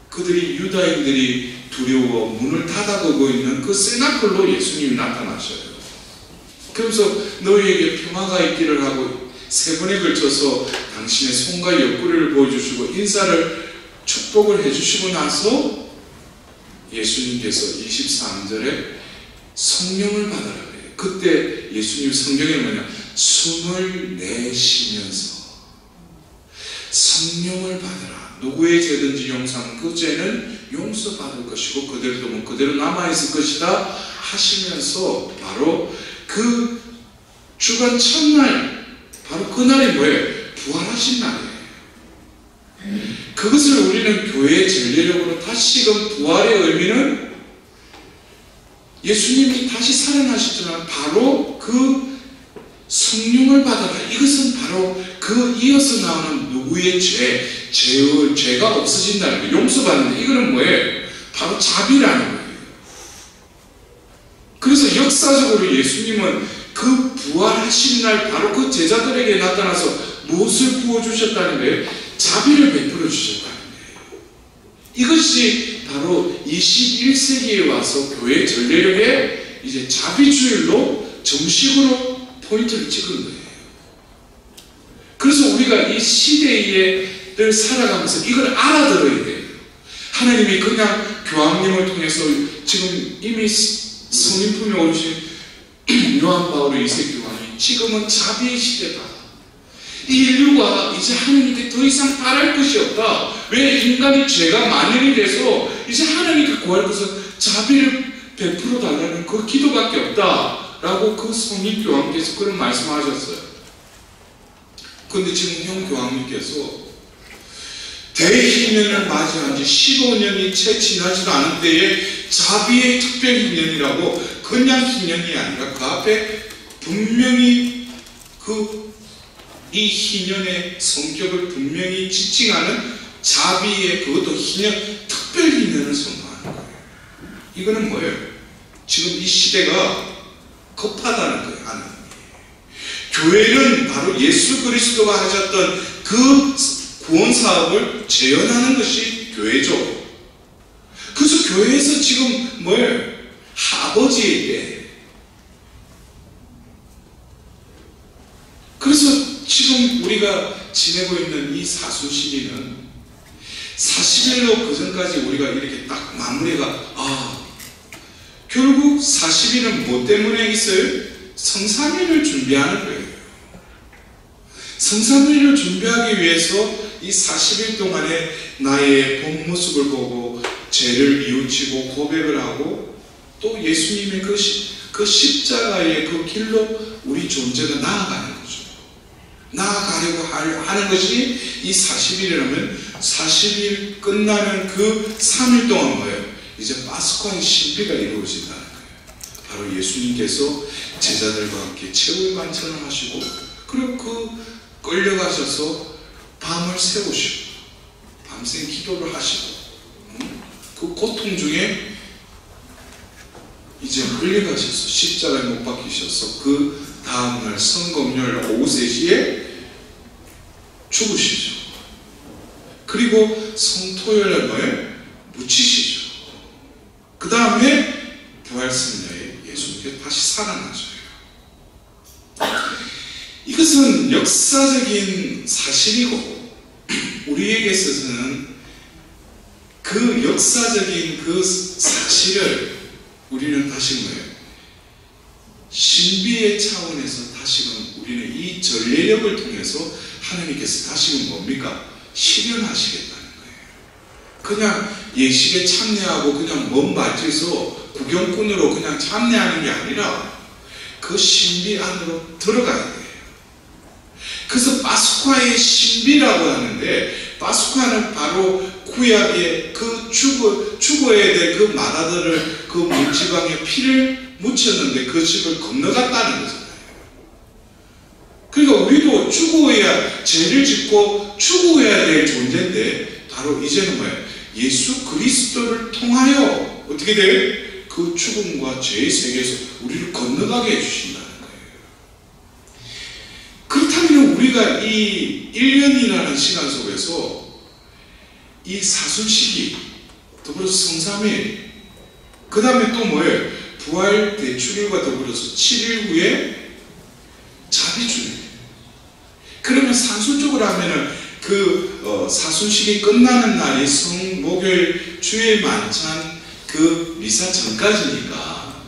그들이 유다인들이 두려워 문을 닫아두고 있는 그 세나클로 예수님이 나타나셔요. 그러면서 너희에게 평화가 있기를 하고 3번에 걸쳐서 당신의 손과 옆구리를 보여주시고 인사를 축복을 해주시고 나서 예수님께서 23절에 성령을 받으라 그래요. 그때 예수님 성경에 뭐냐? 숨을 내쉬면서 성령을 받으라. 누구의 죄든지 용서하면 그 죄는 용서받을 것이고 그대로 두면 그대로 남아있을 것이다 하시면서 바로 그 주간 첫날, 바로 그날이 뭐예요? 부활하신 날이에요. 그것을 우리는 교회의 전례력으로 다시금 부활의 의미는 예수님이 다시 살아나시지만 바로 그 성령을 받아라. 이것은 바로 그 이어서 나오는 누구의 죄가 없어진다는 거예요. 용서받는 거. 이거는 뭐예요? 바로 자비라는 거예요. 그래서 역사적으로 예수님은 그 부활하신 날 바로 그 제자들에게 나타나서 무엇을 부어주셨다는 거예요? 자비를 베풀어 주셨다는 거예요. 이것이 바로 21세기에 와서 교회 전례력에 이제 자비주일로 정식으로 포인트를 찍은 거예요. 그래서 우리가 이 시대를 살아가면서 이걸 알아들어야 돼요. 하나님이 그냥 교황님을 통해서 지금 이미 성인품에 오르신 요한 바울 2세 교황이 지금은 자비의 시대다. 이 인류가 이제 하나님께 더 이상 바랄 것이 없다. 왜? 인간이 죄가 만연이 돼서 이제 하나님께 구할 것은 자비를 베풀어 달라는 그 기도밖에 없다 라고 그 성인 교황께서 그런 말씀하셨어요. 그런데 지금 형 교황님께서 대희년을 맞이한 지 15년이 채 지나지도 않은 때에 자비의 특별 희년이라고, 그냥 희년이 아니라 그 앞에 분명히 이 희년의 성격을 분명히 지칭하는 자비의 그것도 희년, 특별 희년을 선포하는 거예요. 이거는 뭐예요? 지금 이 시대가 급하다는 거예요. 하나님이. 교회는 바로 예수 그리스도가 하셨던 그 구원 사업을 재현하는 것이 교회죠. 그래서 교회에서 지금 뭐예요? 아버지에게. 그래서 지금 우리가 지내고 있는 이 사순시기는 40일로 그 전까지 우리가 이렇게 딱 마무리가 결국 40일은 뭐 때문에 있어요? 성삼위를 준비하는 거예요. 성삼위를 준비하기 위해서 이 40일 동안에 나의 본 모습을 보고 죄를 뉘우치고 고백을 하고 또 예수님의 그 십자가의 그 길로 우리 존재가 나아가는 거죠. 나아가려고 하는 것이 이 40일이라면 40일 끝나는 그 3일 동안 뭐예요? 이제 파스쿠아의 신비가 이루어진다는 거예요. 바로 예수님께서 제자들과 함께 최후의 반찬을 하시고 그리고 그 끌려가셔서 밤을 새우시고 밤새 기도를 하시고 그 고통 중에 이제 끌려가셔서 십자가에 못 박히셔서 그 다음날 성금요일 오후 3시에 죽으시죠. 그리고 성토요일에 뭐예요? 묻히시죠. 그 다음에 부활승리에 예수님께서 다시 살아나셔요. 이것은 역사적인 사실이고 우리에게 있어서는 그 역사적인 그 사실을 우리는 다시 뭐예요? 신비의 차원에서 다시금 우리는 이 전례력을 통해서 하나님께서 다시금 뭡니까? 실현하시겠다는 거예요. 그냥 예식에 참여하고 그냥 먼 마주에서 구경꾼으로 그냥 참여하는 게 아니라 그 신비 안으로 들어가야 돼요. 그래서 파스쿠아의 신비라고 하는데 파스쿠아는 바로 구약의 그 죽어야 될 그 마다들을 그 물지방에 피를 묻혔는데 그 집을 건너갔다는 거잖아요. 그러니까 우리도 죽어야 죄를 짓고 죽어야 될 존재인데 바로 이제는 뭐예요? 예수 그리스도를 통하여 어떻게 돼요? 그 죽음과 죄의 세계에서 우리를 건너가게 해주신다는 거예요. 그렇다면 우리가 이 1년이라는 시간 속에서 이 사순시기 더불어서 성삼일 그 다음에 또 뭐예요? 부활 대축일과 더불어서 7일 후에 자비주일. 그러면 산술적으로 하면은 그 사순식이 끝나는 날이 성목요일 주일 만찬 그 미사 전까지니까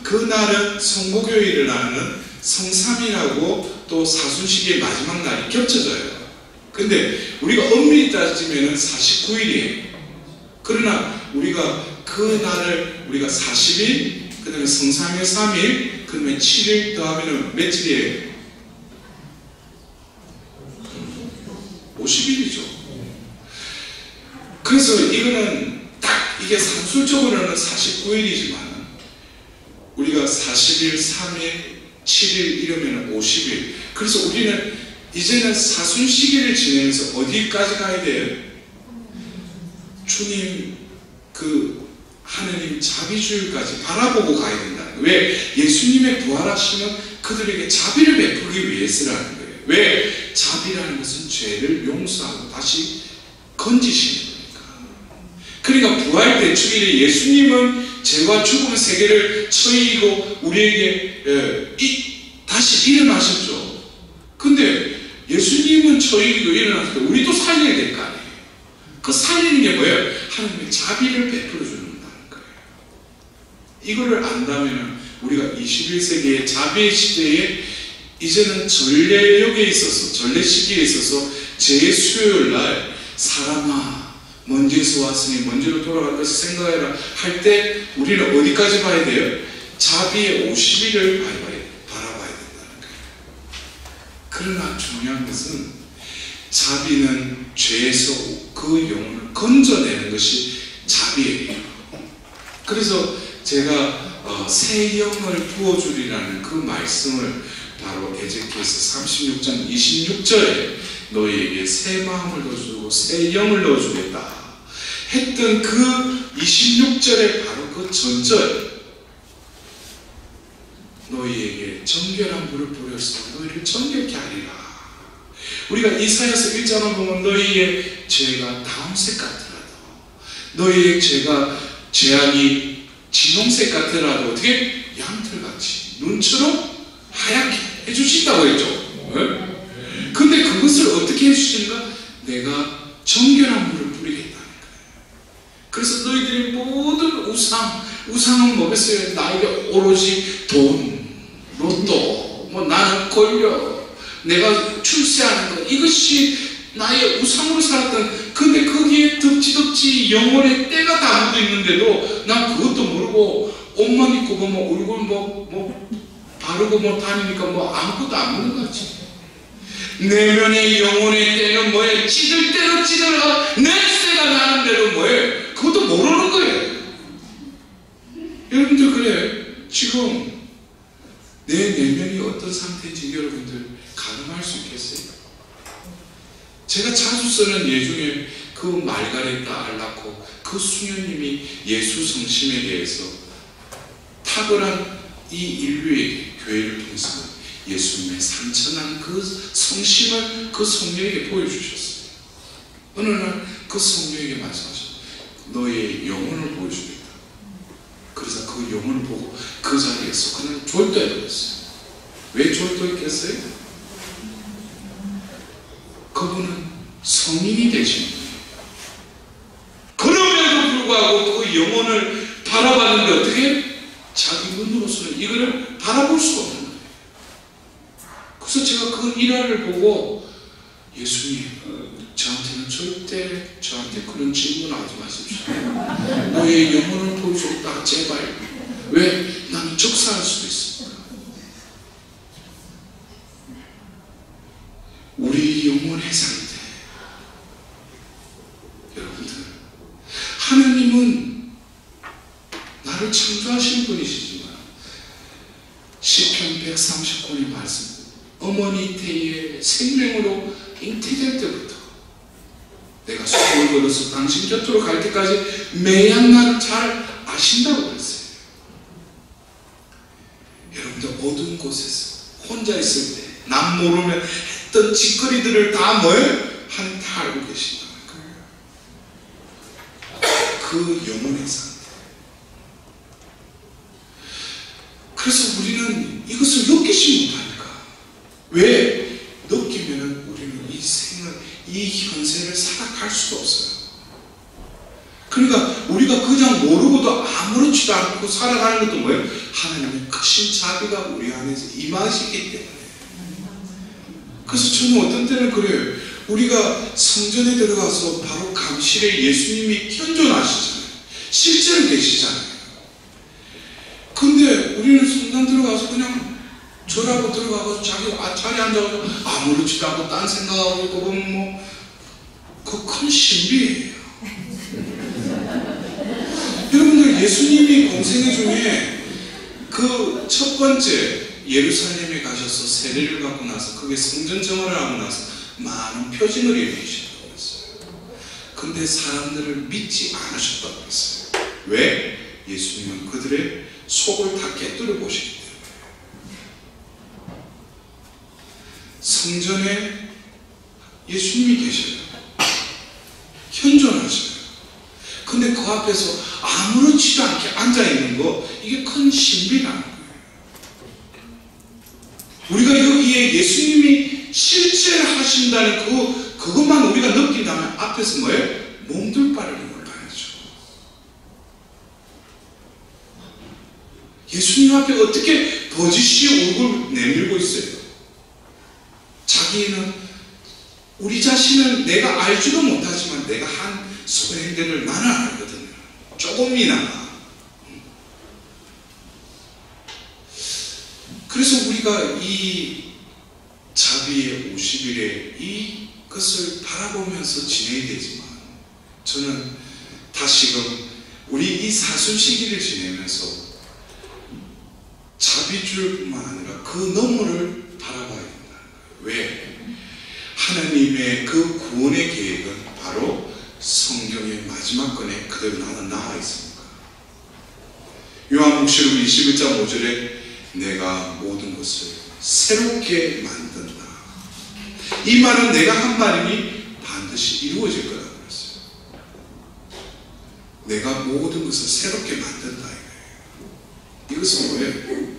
그날은 성목요일이라는 성삼일하고 또 사순식의 마지막 날이 겹쳐져요. 근데 우리가 엄밀히 따지면 49일이에요. 그러나 우리가 그 날을 우리가 40일, 그 다음에 성삼일 3일, 그 다음에 7일 더하면 며칠이에요? 50일이죠. 그래서 이거는 딱 이게 산술적으로는 49일이지만 우리가 40일, 3일, 7일 이러면 50일. 그래서 우리는 이제는 사순시기를 지내면서 어디까지 가야 돼요? 주님 그 하느님 자비주일까지 바라보고 가야 된다는 거예요. 왜? 예수님의 부활하심은 그들에게 자비를 베풀기 위해서라는 거예요. 왜? 자비라는 것은 죄를 용서하고 다시 건지시는 거니까. 그러니까 부활 대축일에 예수님은 죄와 죽음의 세계를 처이고 우리에게 다시 일어나셨죠. 근데 예수님은 처이고 일어났을 때 우리도 살려야 될 거 아니에요. 그 살리는 게 뭐예요? 하나님의 자비를 베풀어 준다는 거예요. 이거를 안다면 우리가 21세기의 자비의 시대에 이제는 전례력에 있어서 전례 시기에 있어서 제 수요일 날 사람아 먼지에서 왔으니 먼지로 돌아갈 것을 생각해라 할 때 우리는 어디까지 봐야 돼요? 자비의 50일을 바라봐야 된다는 거예요. 그러나 중요한 것은 자비는 죄에서 그 영혼을 건져내는 것이 자비예요. 그래서 제가 새 영을 부어주리라는 그 말씀을 바로 에제키엘서 36장 26절에 너희에게 새 마음을 넣어주고 새 영을 넣어주겠다 했던 그 26절에 바로 그 전절 너희에게 정결한 물을 뿌려서 너희를 정결케 하리라. 우리가 이사야서 1장을 보면 너희의 죄가 다운색 같더라도 너희의 죄악이 진홍색 같더라도 어떻게 양털같이 눈처럼 하얗게 해주신다고 했죠. 네? 근데 그것을 어떻게 해주시는가? 내가 정결한 물을 뿌리겠다는 거예요. 그래서 너희들이 모든 우상은 뭐겠어요? 나에게 오로지 돈, 로또, 나는 권력, 내가 출세하는 것, 이것이 나의 우상으로 살았던. 근데 거기에 덕지덕지 영혼의 때가 다 묻어 있는데도 난 그것도 모르고 옷만 입고 얼굴 바르고 다니니까 아무것도 안 묻는 거지. 내면의 영혼의 때는 뭐예요? 찌들 대로 찌들어가 냄새가 나는데도 뭐예요? 그것도 모르는 거예요. 여러분들, 그래, 지금 내 내면이 어떤 상태인지 여러분들 가늠할 수 있겠어요? 제가 자주 쓰는 예 중에 그 말가렛 딸 낳고 그 수녀님이 예수 성심에 대해서 탁월한 이 인류에게, 교회를 통해서 예수님의 상처난 그 성심을 그 성녀에게 보여주셨어요. 어느 날 그 성녀에게 말씀하셨어요. 너의 영혼을 보여주겠다. 그래서 그 영혼을 보고 그 자리에서 그냥 졸도해버렸어요. 왜 졸도했겠어요? 그분은 성인이 되신 분이에요. 그럼에도 불구하고 그 영혼을 바라봤는데 어떻게? 자기 눈으로서는 이거를 바라볼 수가 없는 거예요. 그래서 제가 그 일화를 보고, 예수님, 저한테는 절대 저한테 그런 질문하지 마십시오. 너의 영혼을 보여줬다, 제발. 왜? 나는 적사할 수도 있습니다. 우리 영혼의 상태, 여러분들, 하나님은 나를 창조하신 분이시지만 시편 139편의 말씀, 어머니 태의 생명으로 잉태될 때부터 내가 수고를 걸어서 당신 곁으로 갈 때까지 매한 나를 잘 아신다고 그랬어요. 여러분들, 어두운 곳에서 혼자 있을 때 남 모르면 했던 짓거리들을 다 하나님 다 알고 계신다는 거예요. 그 영혼의 상태. 그래서 우리는 이것을 느끼지 못하니까. 왜? 느끼면은 우리는 이 생을, 이 현세를 살아갈 수가 없어요. 그러니까 우리가 그냥 모르고도 아무렇지도 않고 살아가는 것도 하나님의 크신 자비가 우리 안에서 임하시기 때문에. 그래서 저는 어떤 때는 그래요. 우리가 성전에 들어가서 바로 감실에 예수님이 현존하시잖아요. 실제로 계시잖아요. 근데 우리는 성당 들어가서 그냥 절하고 들어가서 자기 자리에 앉아서 아무렇지도 않고 딴 생각하고 있고 보면 그 큰 신비예요. 여러분들, 예수님이 공생애 중에 그 첫 번째 예루살렘에 가셔서 세례를 받고 나서 그게 성전 정화를 하고 나서 많은 표징을 일으키셨다고 했어요. 근데 사람들을 믿지 않으셨다고 했어요. 왜? 예수님은 그들의 속을 다 깨뜨려 보시기 때문에. 성전에 예수님이 계셔요. 현존하셔요. 근데 그 앞에서 아무렇지도 않게 앉아있는 거, 이게 큰 신비라는 거예요. 우리가 여기에 예수님이 실제 하신다는 그것만 우리가 느낀다면 앞에서 몸둘 바를 몰라야죠. 예수님 앞에 어떻게 버짓이 얼굴 내밀고 있어요? 자기는, 우리 자신은 내가 알지도 못하지만 내가 한 소행들을 나는 알거든요. 조금이나마. 그래서 우리가 이 자비의 50일에 이것을 바라보면서 지내야 되지만, 저는 다시금 우리 이 사순 시기를 지내면서 자비줄뿐만 아니라 그 너머를 바라봐야 된다는 거예요. 왜? 하나님의 그 구원의 계획은 바로 성경의 마지막 권에 그대로 나는 나와 있습니다. 요한복음 21장 5절에 내가 모든 것을 새롭게 만든다. 이 말은 내가 한 말이니 반드시 이루어질 거라고 그랬어요. 내가 모든 것을 새롭게 만든다. 이것은 뭐예요?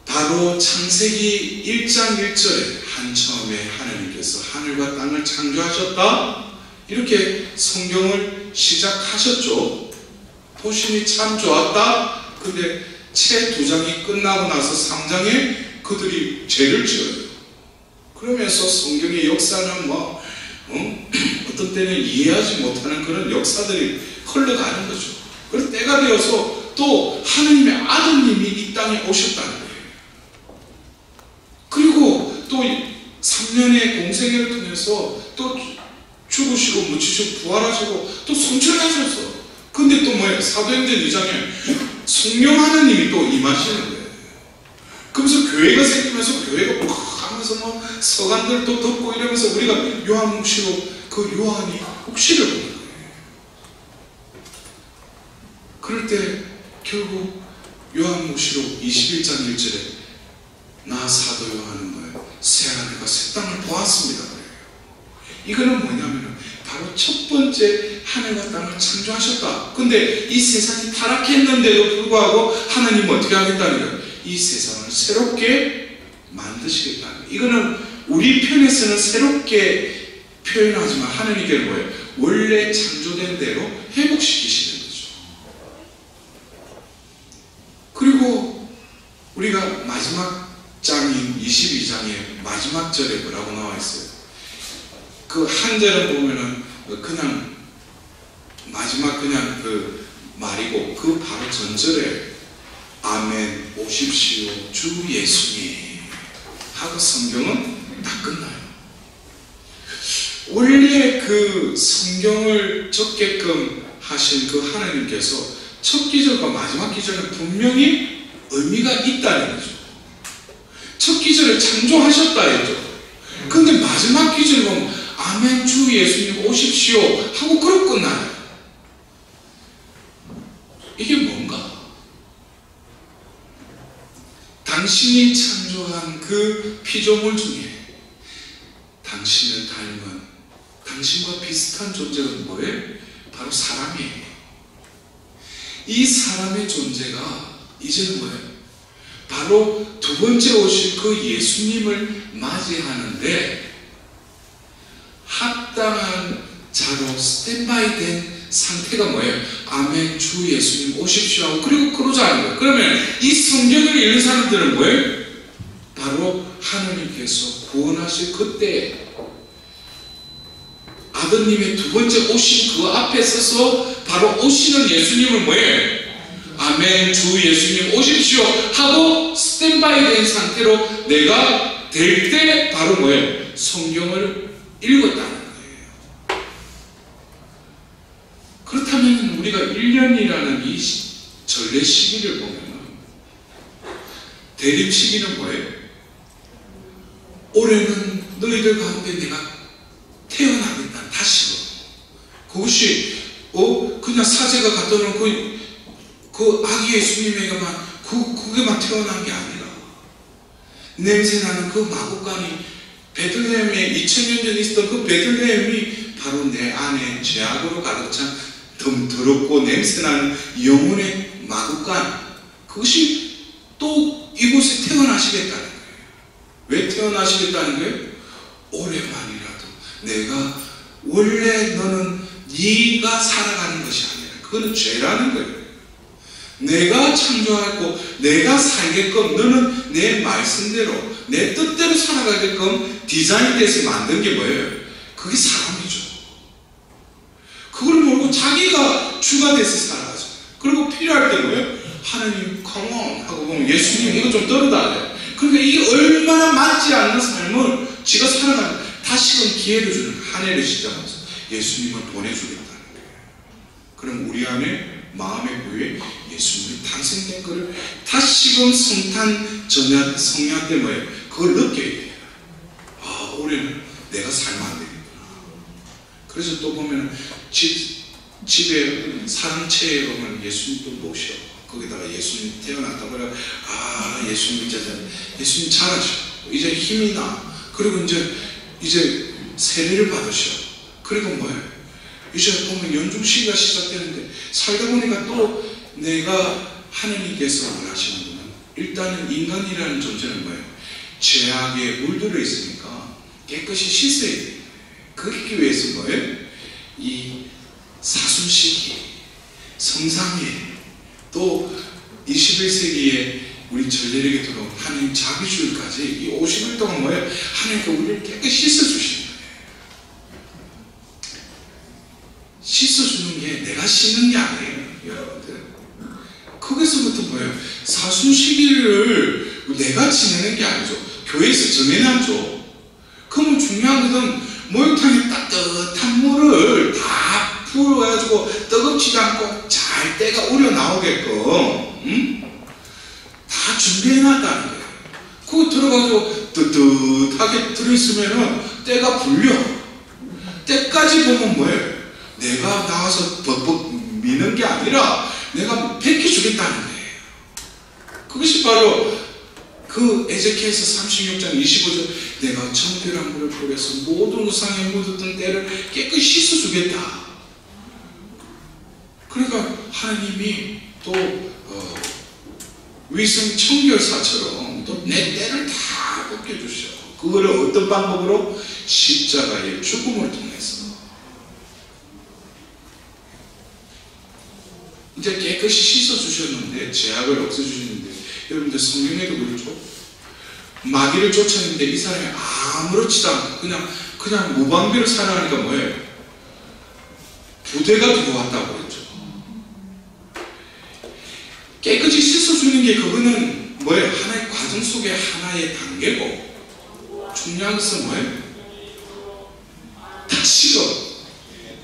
바로 창세기 1장 1절에 한 처음에 하나님께서 하늘과 땅을 창조하셨다. 이렇게 성경을 시작하셨죠. 도심이 참 좋았다. 근데 채 2장이 끝나고 나서 3장에 그들이 죄를 지어요. 그러면서 성경의 역사는 뭐 어떤 때는 이해하지 못하는 그런 역사들이 흘러가는 거죠. 그래서 때가 되어서 또 하느님의 아드님이 이 땅에 오셨다는 거예요. 그리고 또 3년의 공생애를 통해서 또 죽으시고 묻히시고 부활하시고 또 성천하셨어. 근데 또 뭐예요? 사도행전 2장에 성령 하느님이 또 임하시는 거예요. 그러면서 교회가 생기면서 교회가 막 하면서 뭐 서간들 또 덮고 이러면서 우리가 요한 묵시록 그 요한이 묵시를 보는 거예요. 그럴 때 결국 요한 묵시록 21장 1절에 나 사도 요한은 뭐예요? 새하늘과 새 땅을 보았습니다. 그래요. 이거는 뭐냐면 바로 첫 번째 하늘과 땅을 창조하셨다. 근데 이 세상이 타락했는데도 불구하고 하나님은 어떻게 하겠다는 거예요? 이 세상을 새롭게 만드시겠다는 거예요. 이거는 우리 편에서는 새롭게 표현하지만 하나님께는 뭐예요? 원래 창조된 대로 회복시키시는 거죠. 그리고 우리가 마지막 장인 22장의 마지막 절에 뭐라고 나와 있어요? 그 한 절을 보면은 그냥 마지막 그냥 그 말이고 그 바로 전절에 아멘 오십시오 주 예수님 하고 성경은 다 끝나요. 원래 그 성경을 적게끔 하신 그 하나님께서 첫 기절과 마지막 기절은 분명히 의미가 있다는 거죠. 첫 기절을 창조하셨다 했죠. 근데 마지막 기절 보면 아멘 주 예수님 오십시오 하고 그러고 끝나요. 이게 뭔가? 당신이 창조한 그 피조물 중에 당신을 닮은 당신과 비슷한 존재가 뭐예요? 바로 사람이에요. 이 사람의 존재가 이제는 뭐예요? 바로 두 번째 오실 그 예수님을 맞이하는데 합당한 자로 스탠바이 된 상태가 뭐예요? 아멘 주 예수님 오십시오 하고 그리고 그러자는 거예요. 그러면 이 성경을 읽는 사람들은 뭐예요? 바로 하나님께서 구원하실 그때 아드님의 두 번째 오신 그 앞에 서서 바로 오시는 예수님을 뭐예요? 아멘 주 예수님 오십시오 하고 스탠바이 된 상태로 내가 될 때 바로 뭐예요? 성경을 읽었다는 거예요. 그렇다면 우리가 1년이라는 이 전례 시기를 보면 대립 시기는 뭐예요? 올해는 너희들 가운데 내가 태어나겠다 다시금 그것이 그냥 사제가 갖다 놓은 그 아기 예수님에게만 그게만 태어난 게 아니라 냄새나는 그 마구간이 베들레헴에 2000년 전에 있었던 그 베들레헴이 바로 내 안에 죄악으로 가득 찬 더럽고 냄새나는 영혼의 마구간 그것이 또 이곳에 태어나시겠다는 거예요. 왜 태어나시겠다는 거예요? 올해만이라도 내가 원래 너는 네가 살아가는 것이 아니라 그거는 죄라는 거예요. 내가 창조하고 내가 살게끔 너는 내 말씀대로 내 뜻대로 살아가게끔 디자인돼서 만든 게 뭐예요? 그게 사람이죠. 그걸 모르고 자기가 주가 돼서 살아가죠. 그리고 필요할 때 뭐예요? 하나님 컴온 하고 보면 예수님 이거 좀 떨어다. 그러니까 이게 얼마나 맞지 않는 삶을 지가 살아가는 다시금 기회를 주는 한 해를 시작하면서 예수님을 보내주겠다는 거예요. 그럼 우리 안에 마음의 부에 예수님이 탄생된 것을 다시금 성탄 전야 성야 때 뭐예요? 그걸 느껴야 돼요. 아 올해는 내가 살면 안 되겠구나. 그래서 또 보면 집에 산채에 보면 예수님 또 모셔 거기다가 예수님 태어났다고 그래. 아 예수님 예수님 잘하셔. 이제 힘이 나. 그리고 이제 세례를 받으셔. 그리고 뭐예요? 이제 보면 연중시기가 시작되는데 살다 보니까 또 내가 하나님께서 원하시는 거는 일단은 인간이라는 존재는 뭐예요? 죄악에 물들어 있으니까 깨끗이 씻어야 돼요. 그러기 위해서 뭐예요? 이 사순시기, 성상에, 또 21세기에 우리 전례력에 들어온 하나님 자비주일까지 이 50일 동안 뭐예요? 하나님께 우리를 깨끗이 씻어주시는 거예요. 씻어주는 게 내가 씻는 게 아니에요, 여러분들. 거기서부터 뭐예요? 사순시기를 내가 지내는 게 아니죠. 교회에서 정해놨죠. 그러면 중요한 것은 목욕탕에 따뜻한 물을 다 부어가지고 뜨겁지도 않고 잘 때가 우려 나오게끔 다 준비해놨다는 거예요. 그거 들어가지고 뜨뜻하게 들어있으면은 때가 불려. 때까지 보면 뭐예요? 내가 나와서 벅벅 미는 게 아니라 내가 베껴주겠다는 거예요. 그것이 바로 그 에제키엘서 36장 25절 내가 정결한 물을 뿌려서 모든 우상에 묻었던 때를 깨끗이 씻어주겠다. 그러니까 하나님이 또 위생 청결사처럼 또 내 때를 다 벗겨주셔. 그거를 어떤 방법으로? 십자가의 죽음을 통해서. 이제 깨끗이 씻어주셨는데, 죄악을 없애주셨는데, 여러분들 성경에도 그렇죠? 마귀를 쫓았는데 이 사람이 아무렇지도 않고 그냥 무방비로 살아가니까 뭐예요? 부대가 들어왔다고 그랬죠. 깨끗이 씻어주는 게 그거는 뭐예요? 하나의 과정 속에 하나의 단계고, 중요한 것은 뭐예요? 다시금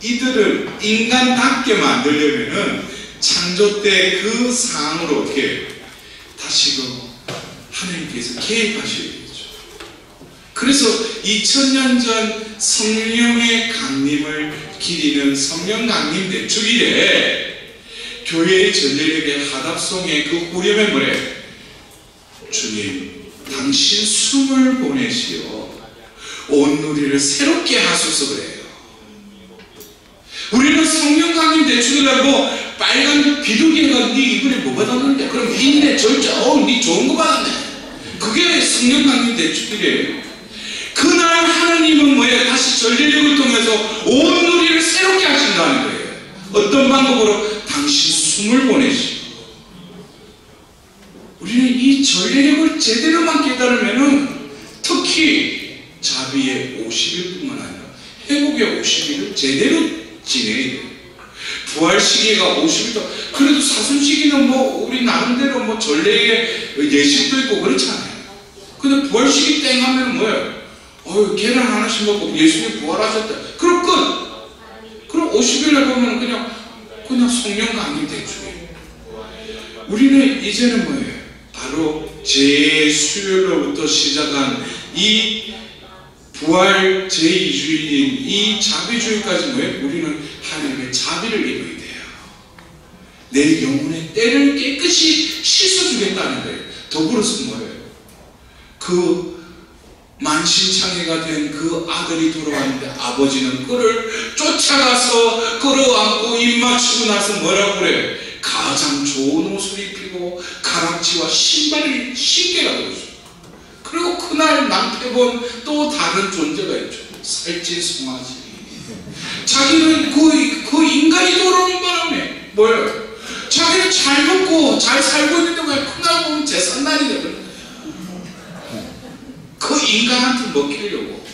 이들을 인간답게 만들려면은 창조 때 그 상황으로 어떻게 다시금 하나님께서 개입하셔야 되겠죠. 그래서 2000년 전 성령의 강림을 기리는 성령 강림 대축일에 교회의 전례력의 하답송의 그 후렴에 뭐래? 주님, 당신 숨을 보내시어 온 누리를 새롭게 하소서 그래요. 우리는 성령 강림 대축이라고 빨간 비둘기가 네 이번에 뭐 받았는데? 그럼 인내 절자, 네 좋은 거 받았네. 그게 성령 강림 대축이래요. 그날 하나님은 뭐예요? 다시 전례력을 통해서 온 누리를 새롭게 하신다는 거예요. 어떤 방법으로? 당신 숨을 보내시고. 우리는 이 전례력을 제대로만 깨달으면은 특히 자비의 50일뿐만 아니라 회복의 50일을 제대로 지내야 돼요. 부활 시기가 50일, 그래도 사순 시기는 뭐 우리 나름대로 뭐 전례의 예식도 있고 그렇잖아요. 근데 부활 시기 땡 하면 뭐예요? 계란 하나씩 먹고 예수님 부활하셨다. 그럼 끝. 그럼 50일에 보면 그냥 성령 강림 대축이에요. 우리는 이제는 뭐예요? 바로 제 수요일로부터 시작한 이 부활 제2주일인 이 자비주일까지 뭐예요? 우리는 하나님의 자비를 입어야 돼요. 내 영혼의 때를 깨끗이 씻어주겠다는 거예요. 더불어서 뭐예요? 그 만신창이가 된 그 아들이 돌아왔는데 아버지는 그를 쫓아가서 끌어안고 입 맞추고 나서 뭐라고 그래요? 가장 좋은 옷을 입히고 가락지와 신발을 신게라고 그러죠. 그리고 그날 남편은 또 다른 존재가 있죠. 살찐 송아지. 자기는 그 인간이 돌아오는 바람에 뭐예요? 자기는 잘 먹고 잘 살고 있는데 왜 그날 보면 제삿날이 되거든요. 그 인간한테 먹히려고.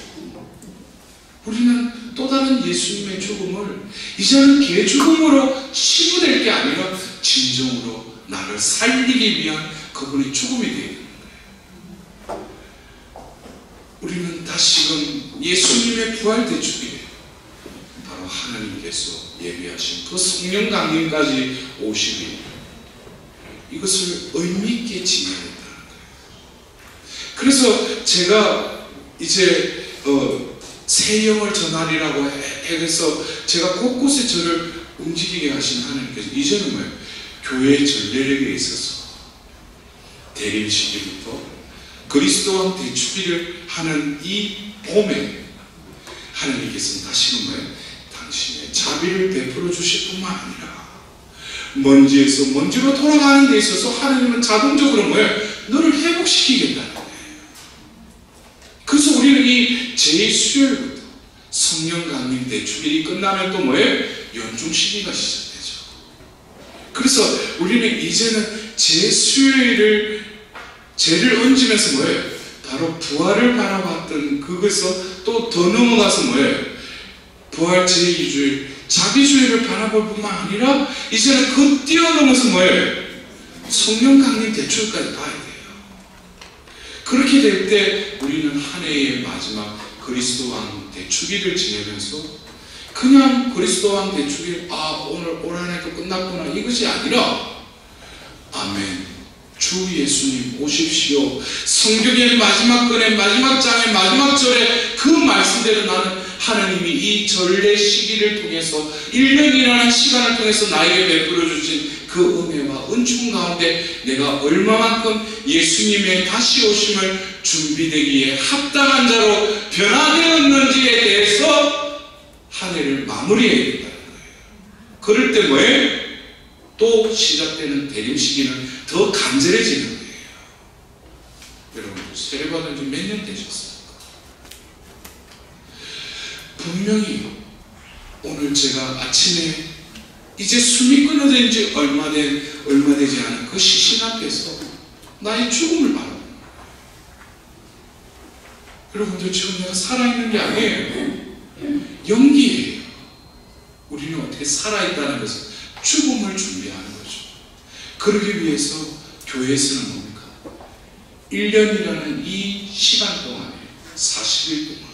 우리는 또 다른 예수님의 죽음을 이제는 개죽음으로 치부될 게 아니라 진정으로 나를 살리기 위한 그분의 죽음이 되는 거예요. 우리는 다시금 예수님의 부활 대축이에요. 바로 하나님께서 예비하신 그 성령 강림까지 50일, 이것을 의미있게 지내야 된다는 거예요. 그래서 제가 이제 새 영을 전하리라고 해서 제가 곳곳에 저를 움직이게 하신 하나님께서 이제는 뭐예요? 교회의 전례력에 있어서 대림 시기부터 그리스도와 대축일을 하는 이 봄에 하나님께서는 다시금 뭐예요? 당신의 자비를 베풀어 주실 뿐만 아니라 먼지에서 먼지로 돌아가는 데 있어서 하나님은 자동적으로 뭐예요? 너를 회복시키겠다는 거예요. 그래서 우리는 이 제2수요일부터 성령 강림 대축일이 끝나면 또 뭐예요? 연중 시기가 시작되죠. 그래서 우리는 이제는 제수요일을 죄를 얹으면서 뭐예요? 바로 부활을 바라봤던 그것에서 또 더 넘어가서 뭐예요? 부활 제2주일 자비주의를 바라볼 뿐만 아니라 이제는 그 뛰어넘어서 뭐예요? 성령 강림 대축일까지 봐야 돼요. 그렇게 될 때 우리는 한 해의 마지막 그리스도 왕 대축일을 지내면서 그냥 그리스도 왕 대축일 오늘 올 한 해도 끝났구나 이것이 아니라 아멘 주 예수님 오십시오. 성경의 마지막 건의 마지막 장의 마지막 절에 그 말씀대로 나는 하나님이 이 전례 시기를 통해서 1년이라는 시간을 통해서 나에게 베풀어 주신 그 은혜와 은총 가운데 내가 얼마만큼 예수님의 다시 오심을 준비되기에 합당한 자로 변화되었는지에 대해서 한 해를 마무리해야 된다는 거예요. 그럴 때 뭐예요? 또 시작되는 대림 시기는 더 간절해지는 거예요. 여러분 세례받은 지 몇 년 되셨습니까? 분명히 오늘 제가 아침에 이제 숨이 끊어진 지 얼마 되지 않은 그 시신 앞에서 나의 죽음을 바라보는 거예요. 여러분들 지금 내가 살아있는 게 아니에요. 연기예요. 우리는 어떻게 살아있다는 것은 죽음을 준비하는 거죠. 그러기 위해서 교회에서는 뭡니까? 1년이라는 이 시간 동안에 40일 동안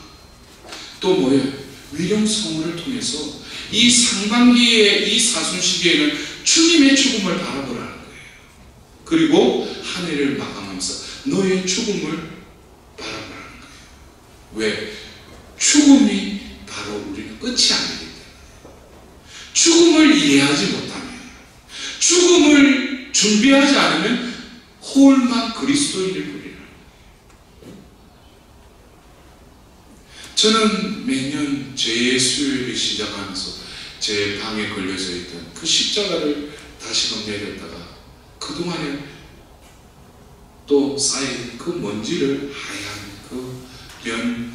또 뭐예요? 위령성호를 통해서 이 상반기의 이 사순 시기에는 주님의 죽음을 바라보라는 거예요. 그리고 한 해를 마감하면서 너의 죽음을 바라보라는 거예요. 왜? 죽음이 바로 우리는 끝이 아니기 때문에 죽음을 이해하지 못하면 죽음을 준비하지 않으면 홀만 그리스도인을 부리는 저는 매년 제수요일을 시작하면서 제 방에 걸려져 있던 그 십자가를 다시금 내렸다가 그동안에 또 쌓인 그 먼지를 하얀 그 면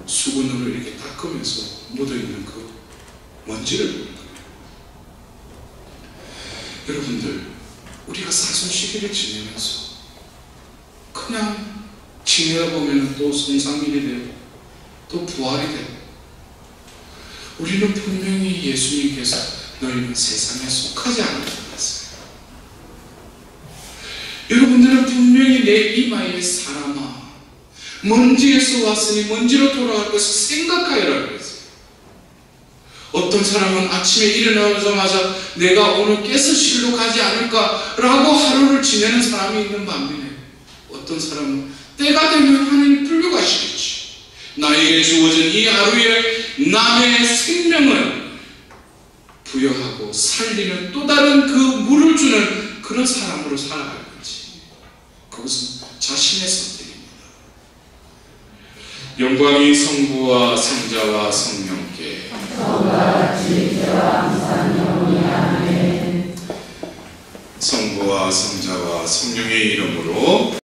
수건으로 이렇게 닦으면서 묻어있는 그 먼지를 보는 거예요. 여러분들 우리가 사순 시기를 지내면서 그냥 지내다 보면 또 성삼일이 되고 또 부활이 되고 우리는 분명히 예수님께서 너희는 세상에 속하지 않는다고 했어요. 여러분들은 분명히 내 이마에 사람아 먼지에서 왔으니 먼지로 돌아갈 것을 생각하여라 그랬어요. 어떤 사람은 아침에 일어나자마자 내가 오늘 깨서 실로 가지 않을까라고 하루를 지내는 사람이 있는 반면에 어떤 사람은 때가 되면 하나님 불러가시겠지. 나에게 주어진 이 하루에 남의 생명을 부여하고 살리는 또 다른 그 물을 주는 그런 사람으로 살아갈 거지. 그것은 자신의 선택입니다. 영광이 성부와 성자와 성령께 성부와 성자와 성령의 이름으로